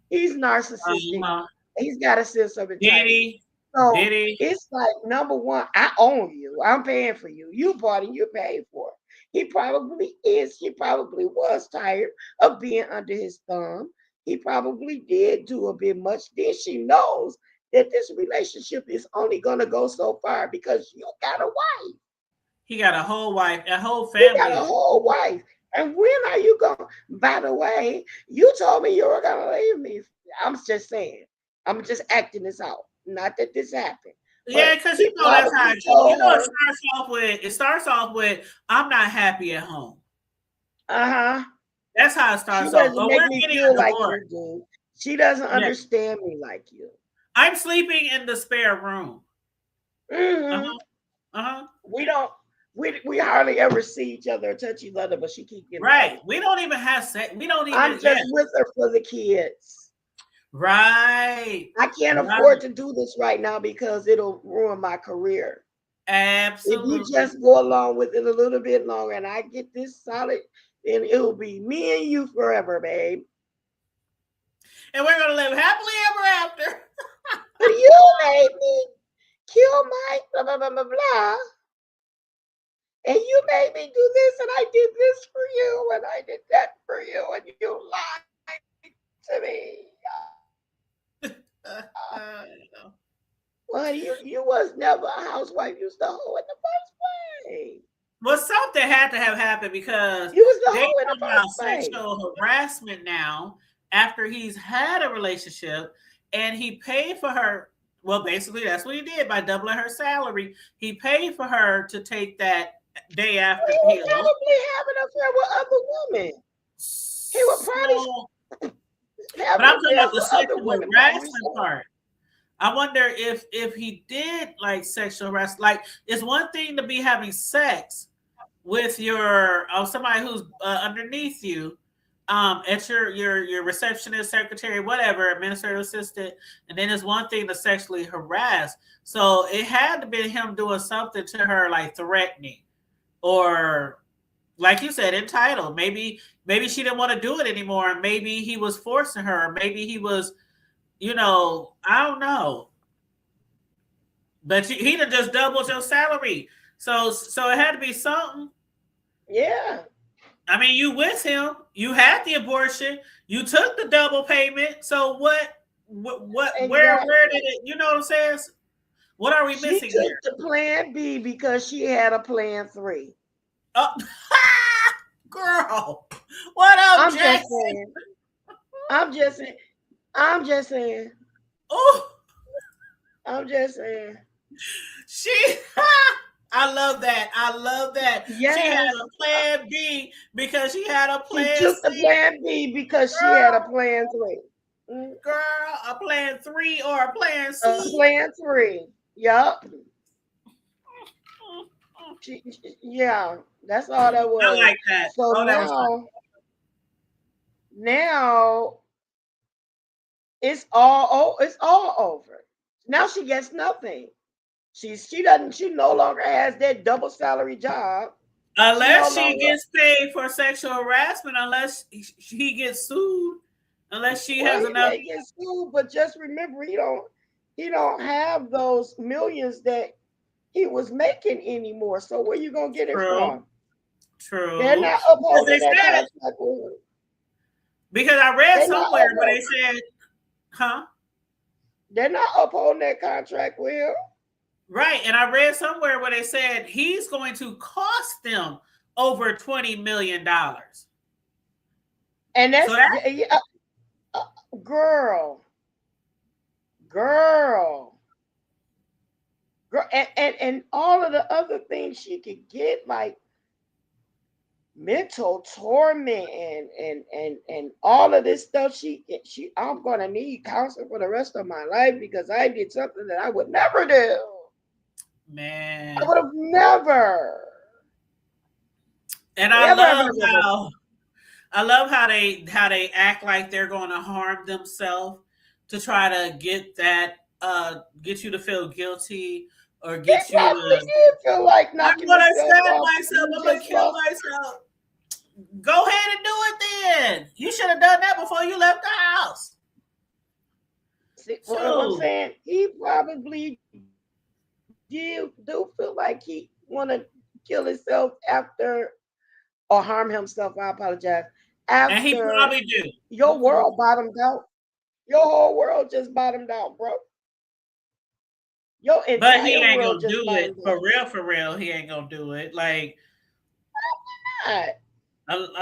He's narcissistic. He's got a sense of entitlement. So it's like, number one, I own you. I'm paying for you. You bought it, you paid for it. He probably was tired of being under his thumb. He probably did do a bit much. Then she knows that this relationship is only going to go so far because you got a wife. He got a whole wife, a whole family. You got a whole wife. And when are you going? By the way, you told me you were going to leave me. I'm just saying. I'm just acting this out. Not that this happened. Yeah, because you know that's how it goes. You know, it starts off with I'm not happy at home. That's how it starts off. She doesn't make me feel like you do. She doesn't understand me like you. I'm sleeping in the spare room. We hardly ever see each other or touch each other, but she keeps getting right. We don't even have sex. We don't even. I'm just with her for the kids. Right. I can't afford to do this right now because it'll ruin my career. Absolutely. If you just go along with it a little bit longer and I get this solid, then it'll be me and you forever, babe. And we're gonna live happily ever after. But you made me kill my blah blah blah blah blah. And you made me do this, and I did this for you, and I did that for you, and you lied to me. Well, you was never a housewife. You was the hoe in the first place. Well, some something had to have happened because he was the they hoe in talk the about first place. sexual harassment now after he's had a relationship and he paid for her. Well, basically, that's what he did by doubling her salary. He paid for her to take that day after He was pill. probably having an affair with other women. He was probably But I'm talking about the with other sexual women. harassment part. I wonder if he did like sexual harassment. Like, it's one thing to be having sex with your somebody who's underneath you, at your receptionist, secretary, whatever, administrative assistant, and then it's one thing to sexually harass. So it had to be him doing something to her, like threatening, or like you said, entitled. Maybe she didn't want to do it anymore, and maybe he was forcing her, or maybe he was, I don't know. But he done just doubled your salary, so it had to be something. Yeah. I mean, you with him, you had the abortion, you took the double payment. So what Exactly. where did it, you know what I'm saying? What are we missing She took here? the plan B because she had a plan 3. Oh, girl, what up, I'm Jackson? just saying. I'm just saying. Oh, I'm just saying. I love that. I love that. Yes. She had a plan B because she had a plan C. She took the plan B because she had a plan 3. Girl, a plan 3 or a plan C? A plan 3. Yup. Yeah, that's all that was. I like that. So now it's all over. Now she gets nothing. She no longer has that double salary job. Unless she gets paid for sexual harassment, unless he gets sued, unless she has enough. He gets sued, but just remember, he don't have those millions that he was making anymore. So where you gonna get it from? True. They're not upholding that contract with him. Because I read somewhere where they said, they're not upholding that contract with him. Right, and I read somewhere where they said he's going to cost them over $20 million. And that's girl, and all of the other things she could get, like mental torment and all of this stuff. I'm gonna need counseling for the rest of my life because I did something that I would never do. Man, I would have never. And I love how they act like they're going to harm themselves to try to get you to feel guilty or get you to feel like I'm gonna stab myself. I'm gonna kill myself. Go ahead and do it then. You should have done that before you left the house. See, what I'm saying, he probably do feel like he want to kill himself after or harm himself. I apologize. After, and he probably do. Your world bottomed out. Your whole world just bottomed out, bro. But he ain't gonna do it for real. He ain't gonna do it. Like a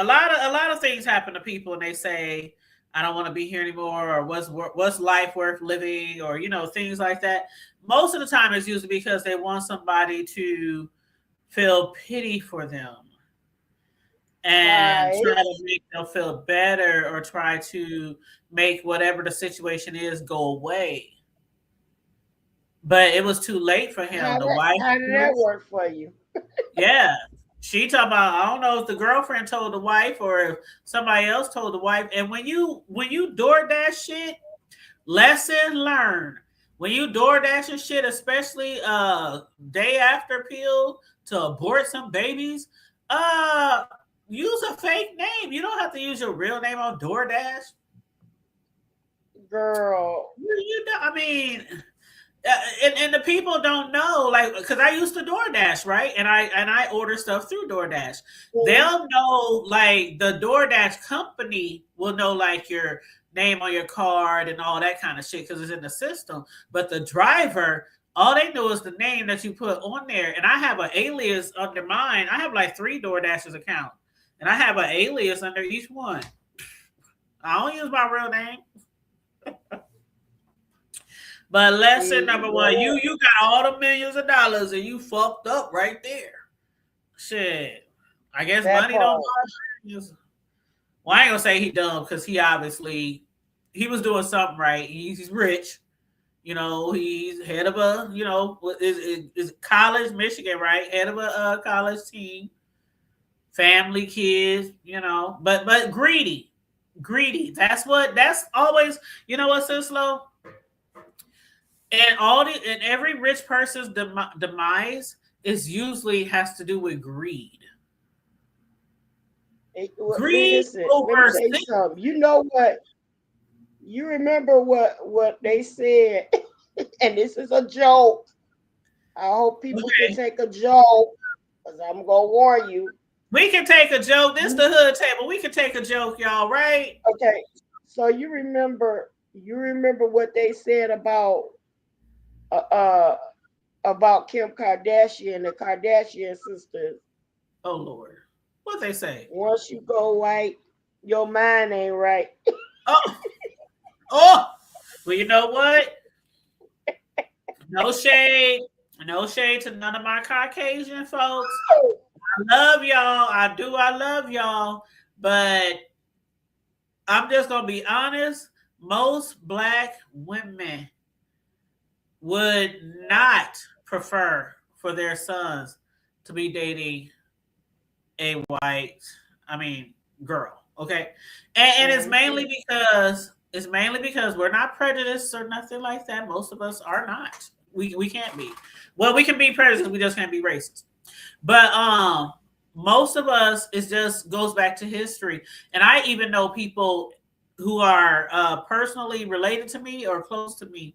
lot of things happen to people, and they say, "I don't want to be here anymore," or "What's life worth living?" or things like that. Most of the time, it's usually because they want somebody to feel pity for them and try to make them feel better, or try to make whatever the situation is go away. But it was too late for him. The wife. How did that work for you? Yeah. She talking about, I don't know if the girlfriend told the wife or if somebody else told the wife. And when you DoorDash shit, lesson learned. When you DoorDash and shit, especially day after pill to abort some babies, use a fake name. You don't have to use your real name on DoorDash. Girl. I mean, and the people don't know, like, because I used to DoorDash, right? And I order stuff through DoorDash. Mm-hmm. They'll know, like, the DoorDash company will know, like, your name on your card and all that kind of shit because it's in the system. But the driver, All they know is the name that you put on there. And I have an alias under mine. I have like 3 DoorDashers accounts. And I have an alias under each one. I don't use my real name. But lesson number one, you got all the millions of dollars and you fucked up right there. Shit. I guess That money don't buy. Well, I ain't gonna say he dumb because he obviously he was doing something right. He's rich. You know, he's head of a, you know, is college, Michigan, right? Head of a college team, family, kids, you know, but greedy. That's always, you know what, Sislo? And every rich person's demise is usually has to do with greed. Greed Listen, over let me tell you something. You know what? You remember what they said, and this is a joke. I hope people can take a joke, because I'm gonna warn you. We can take a joke. This is the hood table. We can take a joke, y'all, right? Okay. So you remember what they said about Kim Kardashian and the Kardashian sisters. Oh Lord. What they say? Once you go white, your mind ain't right. Oh, well, you know what? No shade to none of my Caucasian folks. I love y'all. I love y'all. But I'm just gonna be honest. Most Black women would not prefer for their sons to be dating a white, girl. Okay. And it's mainly because we're not prejudiced or nothing like that. Most of us are not. We can't be. Well, we can be prejudiced, we just can't be racist. But most of us, it just goes back to history. And I even know people who are personally related to me or close to me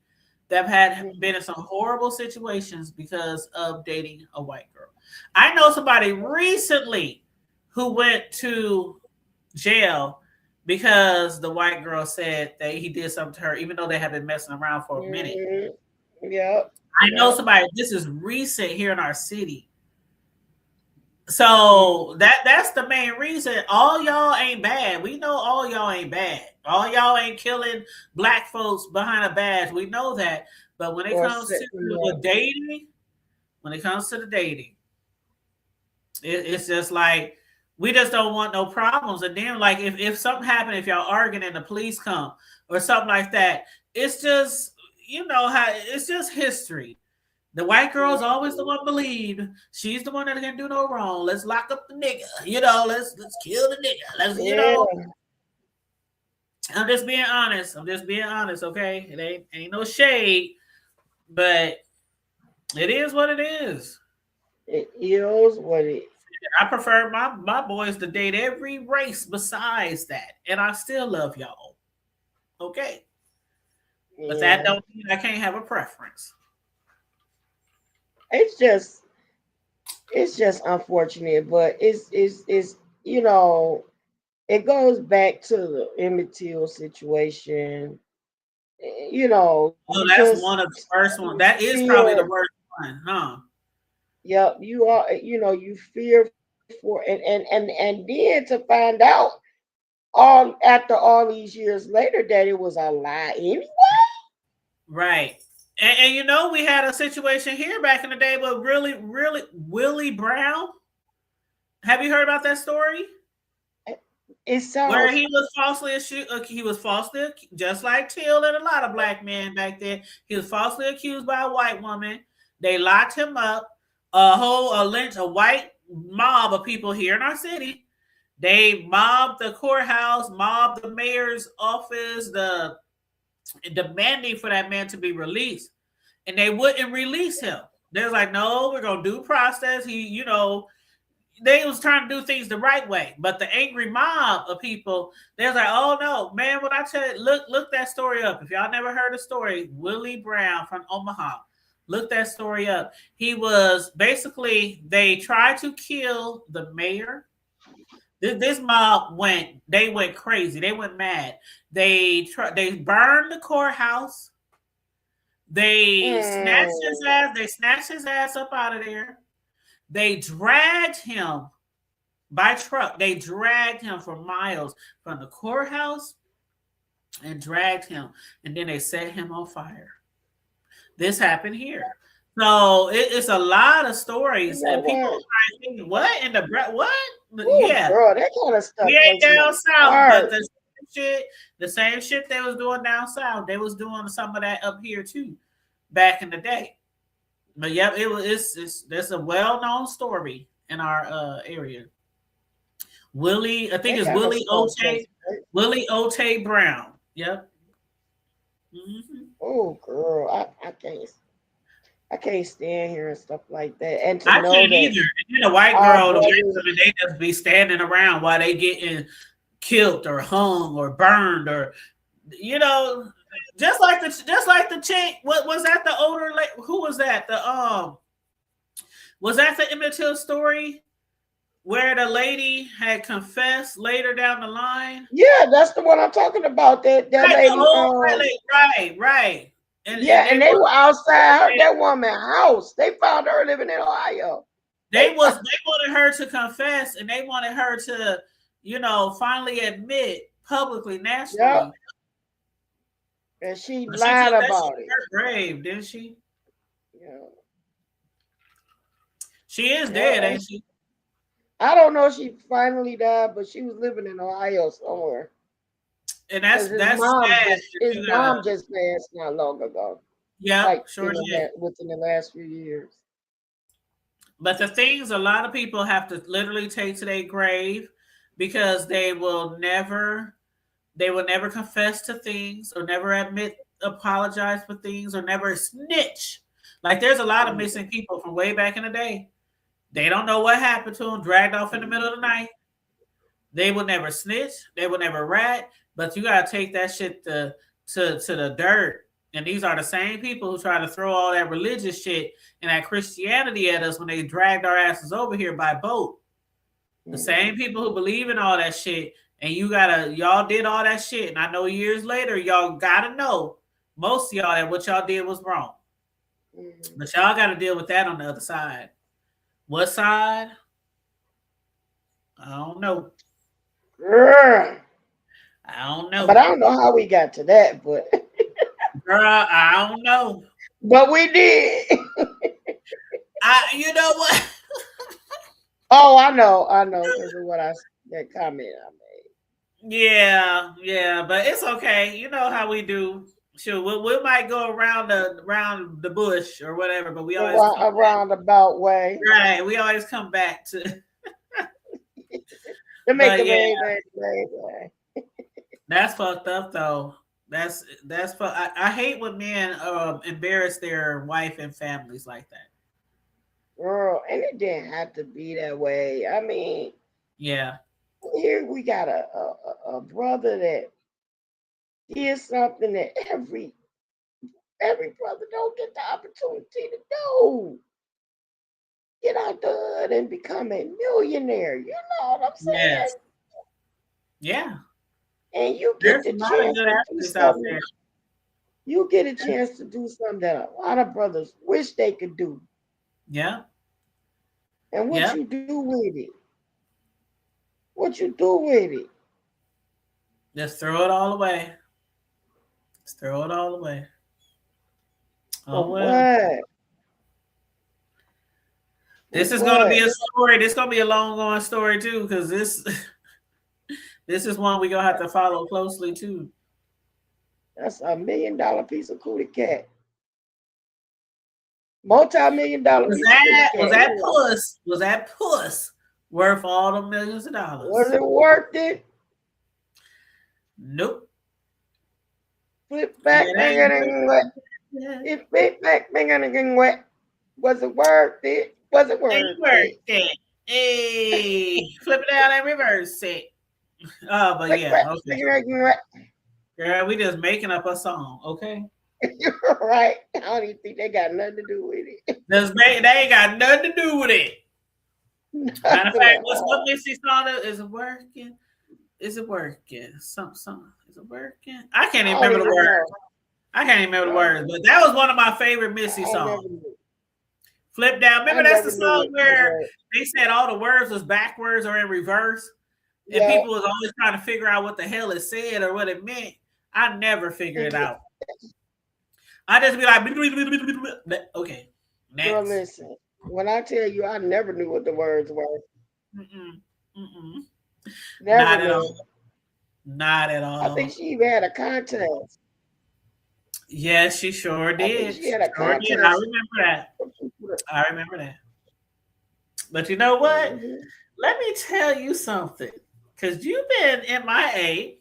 that have been in some horrible situations because of dating a white girl. I know somebody recently who went to jail because the white girl said that he did something to her, even though they had been messing around for a minute. Yep. I know somebody, this is recent here in our city. So that's the main reason. All y'all ain't bad. We know all y'all ain't bad. All y'all ain't killing Black folks behind a badge. We know that. But when it comes to the dating, it's just like we just don't want no problems. And then, like, if something happened, if y'all arguing and the police come or something like that, it's just, you know how it's just history. The white girl's always the one believed she's the one that can do no wrong. Let's lock up the nigga. You know, let's kill the nigga. Let's, you know. I'm just being honest. Okay, it ain't no shade, but it is what it is. It is what it is. I prefer my boys to date every race besides that, and I still love y'all. Okay, but that don't mean I can't have a preference. It's just unfortunate, but it's you know, it goes back to the Emmett Till situation. You know, that's one of the first ones. That is probably the worst one, huh? Yep, you are. You know, you fear for and then to find out after all these years later that it was a lie anyway. Right. And you know, we had a situation here back in the day, but really, Willie Brown. Have you heard about that story? It sounds where he was falsely just like Till and a lot of Black men back then. He was falsely accused by a white woman. They locked him up. A white mob of people here in our city. They mobbed the courthouse, mobbed the mayor's office, demanding for that man to be released, and they wouldn't release him. They was like, "No, we're gonna do process." They was trying to do things the right way, but the angry mob of people, they was like, "Oh no, man! When I tell you, look that story up. If y'all never heard the story, Willie Brown from Omaha, look that story up. He was basically they tried to kill the mayor. This mob went crazy. They went mad. They burned the courthouse. They snatched his ass. They snatched his ass up out of there. They dragged him by truck. They dragged him for miles from the courthouse and dragged him. And then they set him on fire. This happened here. So it's a lot of stories. And people are thinking, what in the what? Ooh, yeah. Girl, that kind of stuff. We ain't down south, hard. but the same shit they was doing down south, they was doing some of that up here too, back in the day. But yeah, there's a well-known story in our area. Willie, I think it's Willie Ote Brown. Yep. Mm-hmm. Oh, girl, I can't stand here and stuff like that. And to I know can't that either. And then the white girl, they just be standing around while they getting killed or hung or burned or, you know, just like the chick. What was that? The older who was that? Was that the Emmett Till story where the lady had confessed later down the line? Yeah, that's the one I'm talking about. That lady. Right. And they were outside that woman's house. They found her living in Ohio. They wanted her to confess, and they wanted her to, finally admit publicly, nationally. Yep. And she lied about it. Brave, didn't she? Yeah. She is dead, ain't she? I don't know if she finally died, but she was living in Ohio somewhere. And that's sad. His mom just passed not long ago. Yeah, sure did. Within the last few years. But the things a lot of people have to literally take to their grave because they will never confess to things or never apologize for things or never snitch. Like there's a lot of missing people from way back in the day. They don't know what happened to them, dragged off in the middle of the night. They will never snitch. They will never rat. But you got to take that shit to the dirt. And these are the same people who try to throw all that religious shit and that Christianity at us when they dragged our asses over here by boat. The same people who believe in all that shit. And y'all did all that shit. And I know years later, y'all got to know, most of y'all, that what y'all did was wrong. But y'all got to deal with that on the other side. What side? I don't know. Girl. I don't know. But I don't know how we got to that, but girl, I don't know. But we did. You know what? Oh, I know. This is what that comment I made. Yeah, but it's okay. You know how we do. Sure, we might go around the bush or whatever, but we always a roundabout way. Right. We always come back to make the way. That's fucked up though. That's I hate when men embarrass their wife and families like that. Girl, and it didn't have to be that way. I mean, yeah. Here we got a brother that did something that every brother don't get the opportunity to do. Get out the hood and become a millionaire. You know what I'm saying? Yes. Yeah. And you get the chance to do something. You get a chance to do something that a lot of brothers wish they could do. Yeah. And what you do with it? What you do with it? Just throw it all away. Just throw it all away. Oh well. What? This is going to be a story. This is going to be a long-going story too, because this is one we're going to have to follow closely too. That's $1 million piece of cootie cat. Multi-million-dollar piece of cootie cat. Was that puss worth all the millions of dollars? Was it worth it? Nope. Flip back, wet. It flip back, wet. Was it worth it? Was it worth it? Hey, flip it out and reverse it. Oh, but yeah, okay. Girl, we just making up a song, okay? You're right. I don't even think they got nothing to do with it. They ain't got nothing to do with it. Matter of fact, what Missy song is it working? Is it working? Some is it working? I can't even remember the word. I can't even remember the words, but that was one of my favorite Missy songs. Flip Down. That was one of my favorite Missy songs. Flip Down. Remember that's the song where they said all the words was backwards or in reverse, and people was always trying to figure out what the hell it said or what it meant. I never figured it out. I just be like, okay, next. Girl, listen. When I tell you, I never knew what the words were. Not at all. Not at all. I think she even had a contest. Yes, she sure did. She had a contest. I remember that. I remember that. But you know what? Let me tell you something. Because you've been MIA.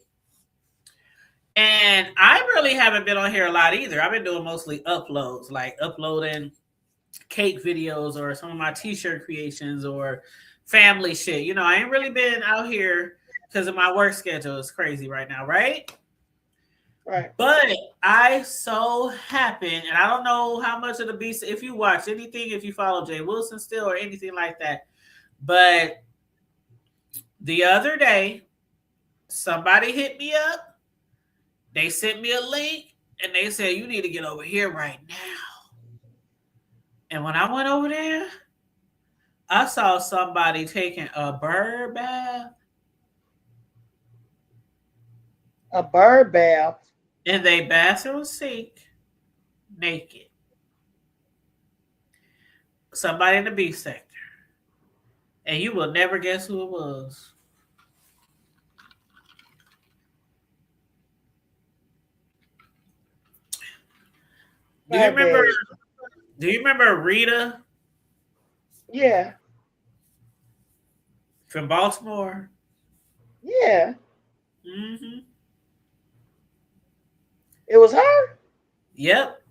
And I really haven't been on here a lot either. I've been doing mostly uploads, like uploading cake videos or some of my t-shirt creations or family shit. You know, I ain't really been out here because of my work schedule. It's crazy right now, right? Right. But I so happen, and I don't know how much of the beast, if you watch anything, if you follow Jay Wilson still or anything like that, but the other day, somebody hit me up. They sent me a link and they said, you need to get over here right now. And when I went over there, I saw somebody taking a bird bath. A bird bath? In their bathroom sink, naked. Somebody in the B sector. And you will never guess who it was. Do you remember Rita? Yeah. From Baltimore? Yeah. Mm-hmm. It was her? Yep.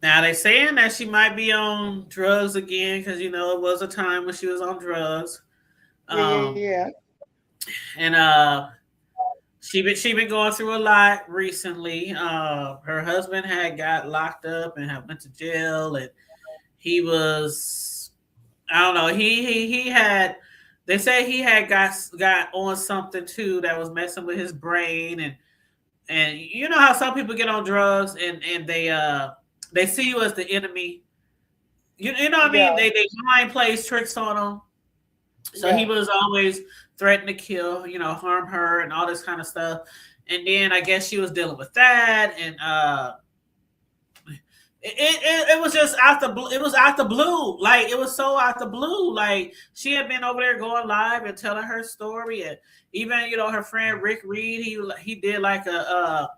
Now they're saying that she might be on drugs again because, you know, it was a time when she was on drugs. Yeah. And she been going through a lot recently. Her husband had got locked up and went to jail, and he was, I don't know, he had, they say he had got on something too that was messing with his brain, and you know how some people get on drugs and they see you as the enemy. You know what I mean? They mind plays tricks on them. So he was always threatening to kill, you know, harm her and all this kind of stuff. And then I guess she was dealing with that, and it was just out the blue. It was out the blue. Like, it was so out the blue. Like, she had been over there going live and telling her story, and even, you know, her friend Rick Reed, he did like a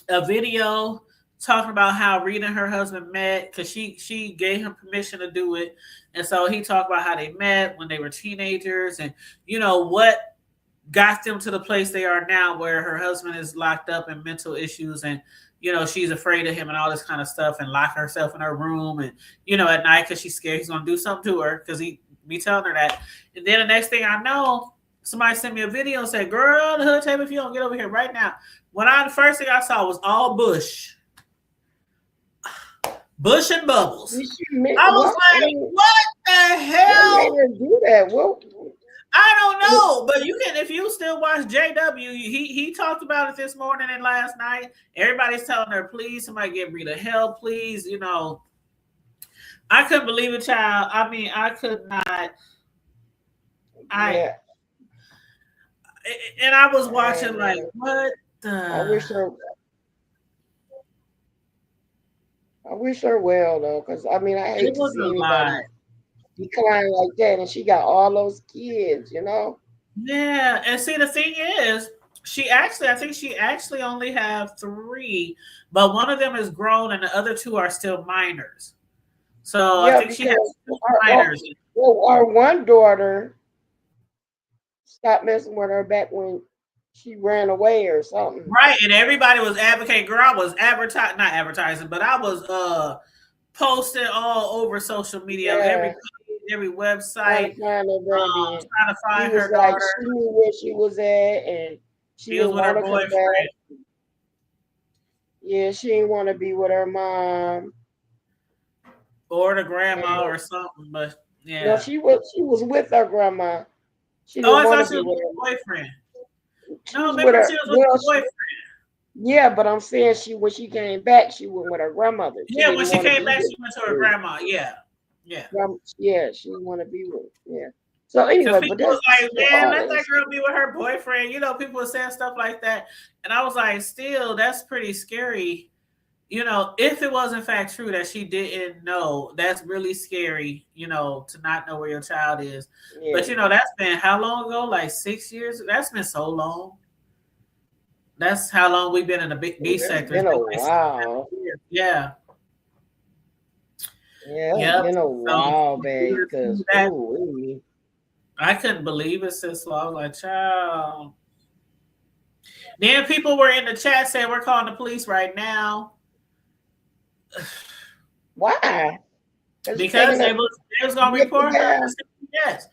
video talking about how Rita and her husband met because she gave him permission to do it. And so he talked about how they met when they were teenagers and, you know, what got them to the place they are now where her husband is locked up in mental issues and, you know, she's afraid of him and all this kind of stuff and lock herself in her room and, you know, at night because she's scared he's going to do something to her because he be telling her that. And then the next thing I know, somebody sent me a video and said, girl, the hood table, if you don't get over here right now. The first thing I saw was all bush. Bush and bubbles. I was like, what the hell? They didn't do that. Well, I don't know, but you can, if you still watch JW, he talked about it this morning and last night. Everybody's telling her, please, somebody get Rita help, please. You know, I couldn't believe it, child. I mean, I could not. And I was watching like, what the? I wish her well though, because I mean, I hate to see anybody decline like that, and she got all those kids, you know. Yeah, and see, the thing is, I think she actually only have 3, but one of them is grown, and the other 2 are still minors. So I think she has 2 minors. Well, our one daughter stopped messing with her back when she ran away or something. Right, and everybody was advocating. Girl, I was not advertising, but I was posting all over social media, every website, trying to find her daughter. She knew where she was at, and she was with her boyfriend. Yeah, she didn't want to be with her mom or the grandma or something. But yeah, no, she was with her grandma. I thought she was with her boyfriend. No, was remember with her. she was with her boyfriend. Yeah, but I'm saying when she came back, she went with her grandmother. Yeah, when she came back, she went to her grandma. Yeah. Yeah, she didn't want to be with. Yeah. So anyway, but people was like, man, let that artist. girl be with her boyfriend. You know, people were saying stuff like that, and I was like, still, that's pretty scary. You know, if it was in fact true that she didn't know, that's really scary. You know, to not know where your child is. Yeah. But you know, that's been how long ago? Like 6 years. That's been so long. That's how long we've been in the B sector. It's been a while. Yeah. Yeah, it's been a while, babe. Because I couldn't believe it, sis. I was like, child. Then people were in the chat saying we're calling the police right now. Why? Because they was gonna report her to CPS.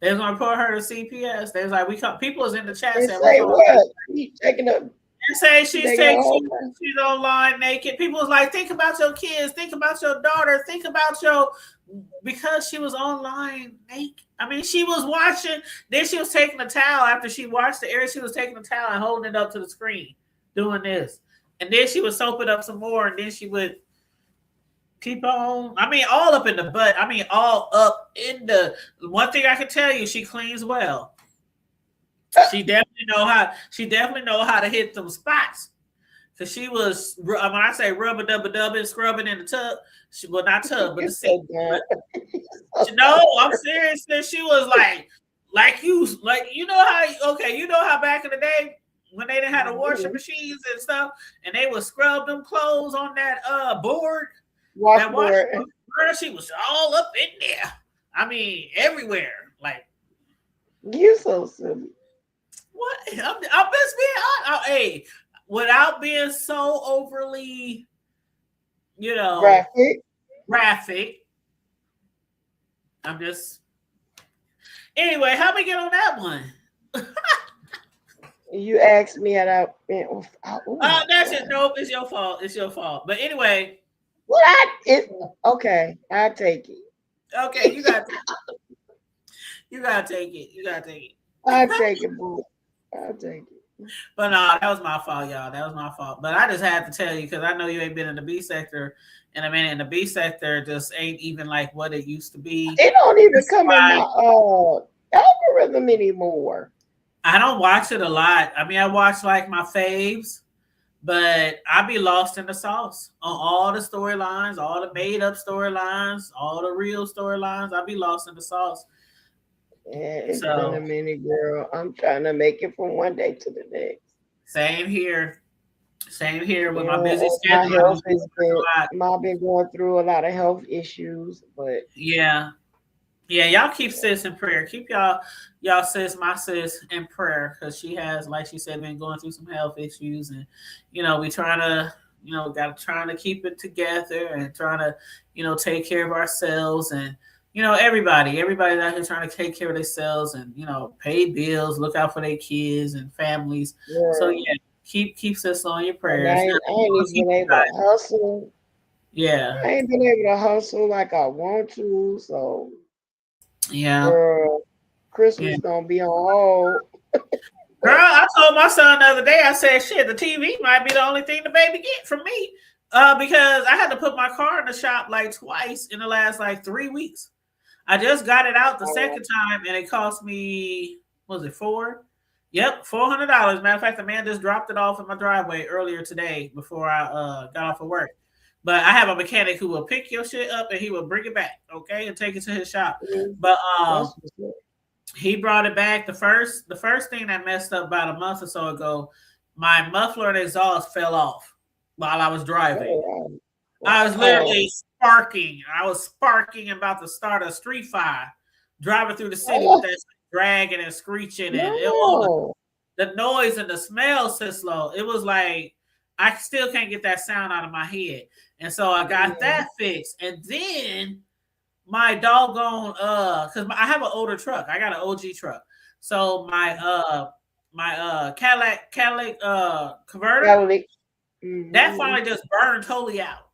They was gonna report her to CPS. They was like, people was in the chat saying say what? He's taking a. They say she's online naked. People was like, think about your kids, think about your daughter, think about because she was online naked. I mean, she was watching. Then she was taking a towel after she watched the area. She was taking a towel and holding it up to the screen, doing this, and then she would soap it up some more, and then she would keep on. I mean, all up in the butt. I mean, all up in the. One thing I can tell you, she cleans well. She definitely know how to hit them spots. Cause she was, when I say rubber dubber scrubbing in the tub, not tub, but the sink. No, I'm serious. She was like you know how back in the day when they didn't have the washing machines and stuff, and they would scrub them clothes on that board. Washboard. Girl, she was all up in there. I mean, everywhere. Like you so silly. What? I'm just being honest. Hey, without being so overly, graphic. I'm just. Anyway, how we get on that one? You asked me, and that's it. Nope, it's your fault. It's your fault. But anyway. Okay, I'll take it. Okay, you gotta take it. You gotta take it. I'll take it, boo. I'll take it. But no, that was my fault, y'all. That was my fault. But I just had to tell you because I know you ain't been in the B sector in a minute. And the B sector just ain't even like what it used to be. It don't even come in my algorithm anymore. I don't watch it a lot. I mean, I watch like my faves, but I be lost in the sauce on all the storylines, all the made up storylines, all the real storylines. I be lost in the sauce. Yeah, it's been a minute, girl. I'm trying to make it from one day to the next. Same here with my busy schedule. I've been going through a lot of health issues, but yeah, y'all keep sis in prayer. Keep y'all sis, my sis, in prayer because she has, like she said, been going through some health issues, and we trying to keep it together and trying to take care of ourselves and. Everybody's out here trying to take care of themselves and, pay bills, look out for their kids and families. Yeah. So, keep sis on your prayers. I ain't even able to hustle. Yeah. I ain't been able to hustle like I want to. So, Christmas going to be on hold. Girl, I told my son the other day, I said, shit, the TV might be the only thing the baby get from me. Because I had to put my car in the shop like twice in the last like 3 weeks. I just got it out the second time and it cost me, was it $400? Yep, $400. Matter of fact, the man just dropped it off in my driveway earlier today before I got off of work. But I have a mechanic who will pick your shit up and he will bring it back, okay, and take it to his shop. But he brought it back. The first thing that messed up about a month or so ago, my muffler and exhaust fell off while I was driving. I was literally sparking. I was sparking about to start a street fire, driving through the city with that dragging and screeching, and the noise and the smell so slow. It was like I still can't get that sound out of my head, and so I got that fixed. And then my doggone because I have an older truck. I got an OG truck, so my Cadillac converter that finally just burned totally out.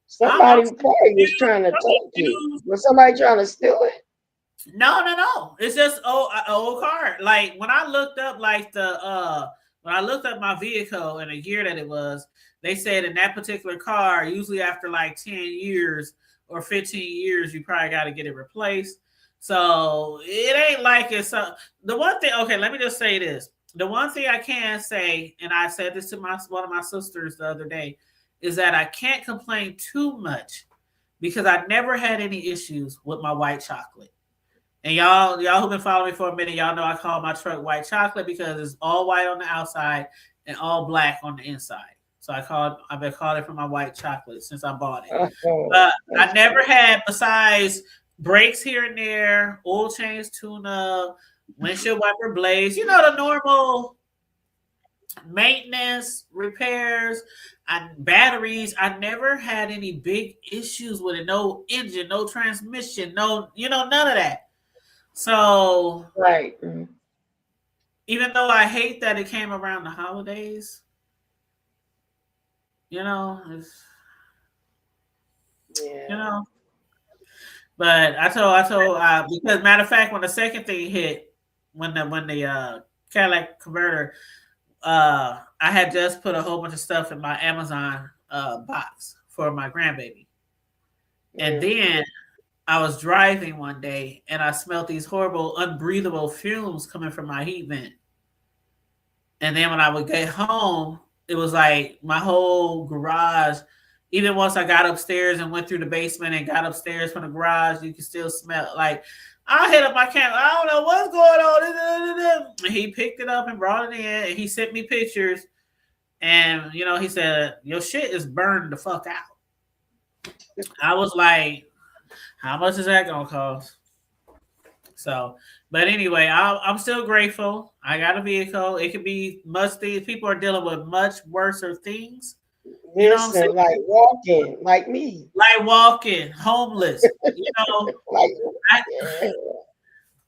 Somebody probably was trying to talk to you. Was somebody trying to steal it? No. It's just an old car. Like when I looked up when I looked up my vehicle and the year that it was, they said in that particular car, usually after like 10 years or 15 years, you probably got to get it replaced. So it ain't like it's the one thing. Okay, let me just say this. The one thing I can say, and I said this to one of my sisters the other day, is that I can't complain too much because I never had any issues with my white chocolate. And y'all who've been following me for a minute, y'all know I call my truck white chocolate because it's all white on the outside and all black on the inside. So I've been calling it for my white chocolate since I bought it. I never had, besides brakes here and there, oil change tune up, windshield wiper blades, the normal maintenance, repairs, and batteries. I never had any big issues with it. No engine, no transmission, none of that. So, right. Even though I hate that it came around the holidays, it's, but I told because matter of fact, when the second thing hit, when the Cadillac converter, I had just put a whole bunch of stuff in my Amazon box for my grandbaby, and then I was driving one day and I smelled these horrible, unbreathable fumes coming from my heat vent. And then when I would get home, it was like my whole garage, even once I got upstairs and went through the basement and got upstairs from the garage, you can still smell like I hit up my camera. I don't know what's going on. And he picked it up and brought it in and he sent me pictures. And, he said, your shit is burned the fuck out. I was like, how much is that gonna cost? So, but anyway, I'm still grateful. I got a vehicle. It could be much things. People are dealing with much worse things. Listen, like walking, like me. Like walking, homeless. Like,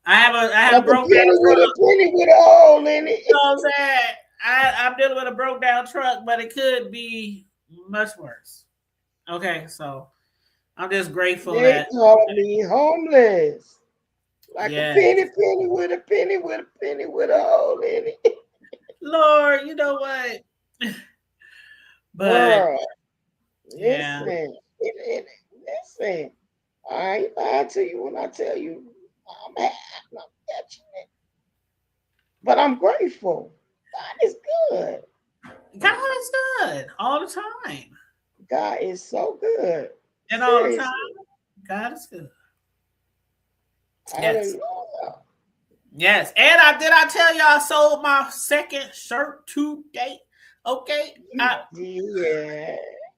I have a broke down with a penny with a hole in it. You know what I'm saying? I'm dealing with a broke down truck, but it could be much worse. Okay, so I'm just grateful they call me homeless. Like Yeah. a penny with a penny with a penny with a hole in it. Lord, you know what? But Girl, yeah. Listen, I ain't lying to you when I tell you I'm catching it. But I'm grateful. God is good. God is good all the time. God is so good. And all the time, God is good. Yes. Hallelujah. Yes. And I tell you I sold my second shirt today. Okay. Yeah.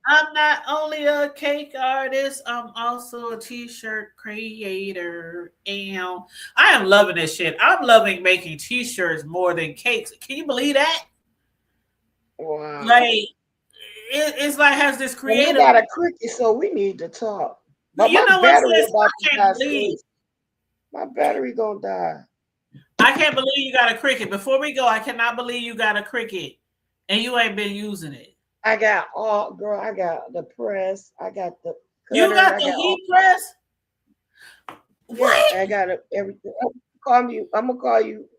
I'm not only a cake artist, I'm also a t-shirt creator. And I am loving this shit. I'm loving making t-shirts more than cakes. Can you believe that? Wow. Like it's like has this creative. You got a cricket, so we need to talk. But you know what, sis? I can't believe my battery gonna die. I can't believe you got a cricket. Before we go, I cannot believe you got a cricket and you ain't been using it. I got I got the press. I got the cutter, you got the heat press? What? I got everything. Call me. I'm gonna call you.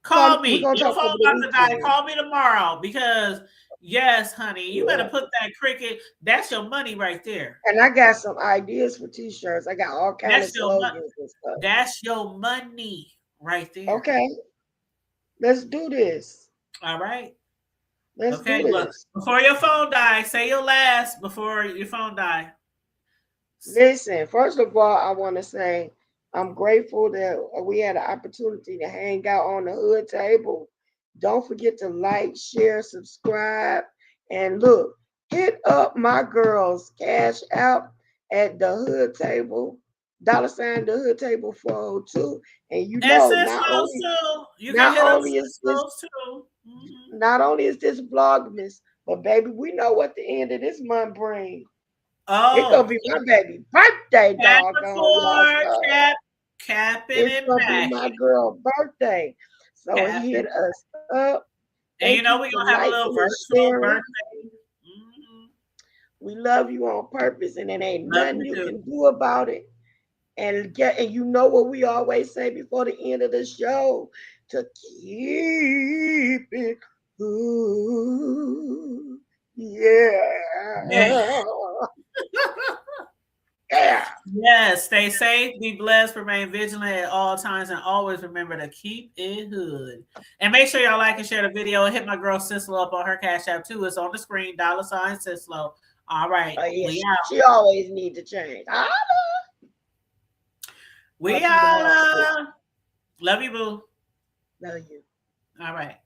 Call me. Your phone about to die. Call me tomorrow because yes, honey, you better put that cricket. That's your money right there. And I got some ideas for t-shirts. I got all kinds of slogans and stuff. That's your money right there. Okay. Let's do this. All right. Let's do this. Look, before your phone dies, say your last before your phone dies. Listen, first of all, I want to say I'm grateful that we had an opportunity to hang out on the hood table. Don't forget to like, share, subscribe, and look, hit up my girls, cash out at the hood table, $the hood table 402. And you know, not only is this Vlogmas, but baby, we know what the end of this month brings. Oh, it's gonna be my baby birthday, dog. It's gonna be my girl birthday. So hit us up. And you know we're gonna have a little virtual birthday. We love you on purpose, and it ain't nothing you can do about it. And you know what we always say before the end of the show, to keep it cool. Yeah. Yeah. Yes, stay safe, be blessed, remain vigilant at all times, and always remember to keep it hood. And make sure y'all like and share the video. And hit my girl Sislo up on her Cash App too. It's on the screen, $Sislo. All right. Yeah, we out. she always need to change. We out. Love you, boo. Love you. All right.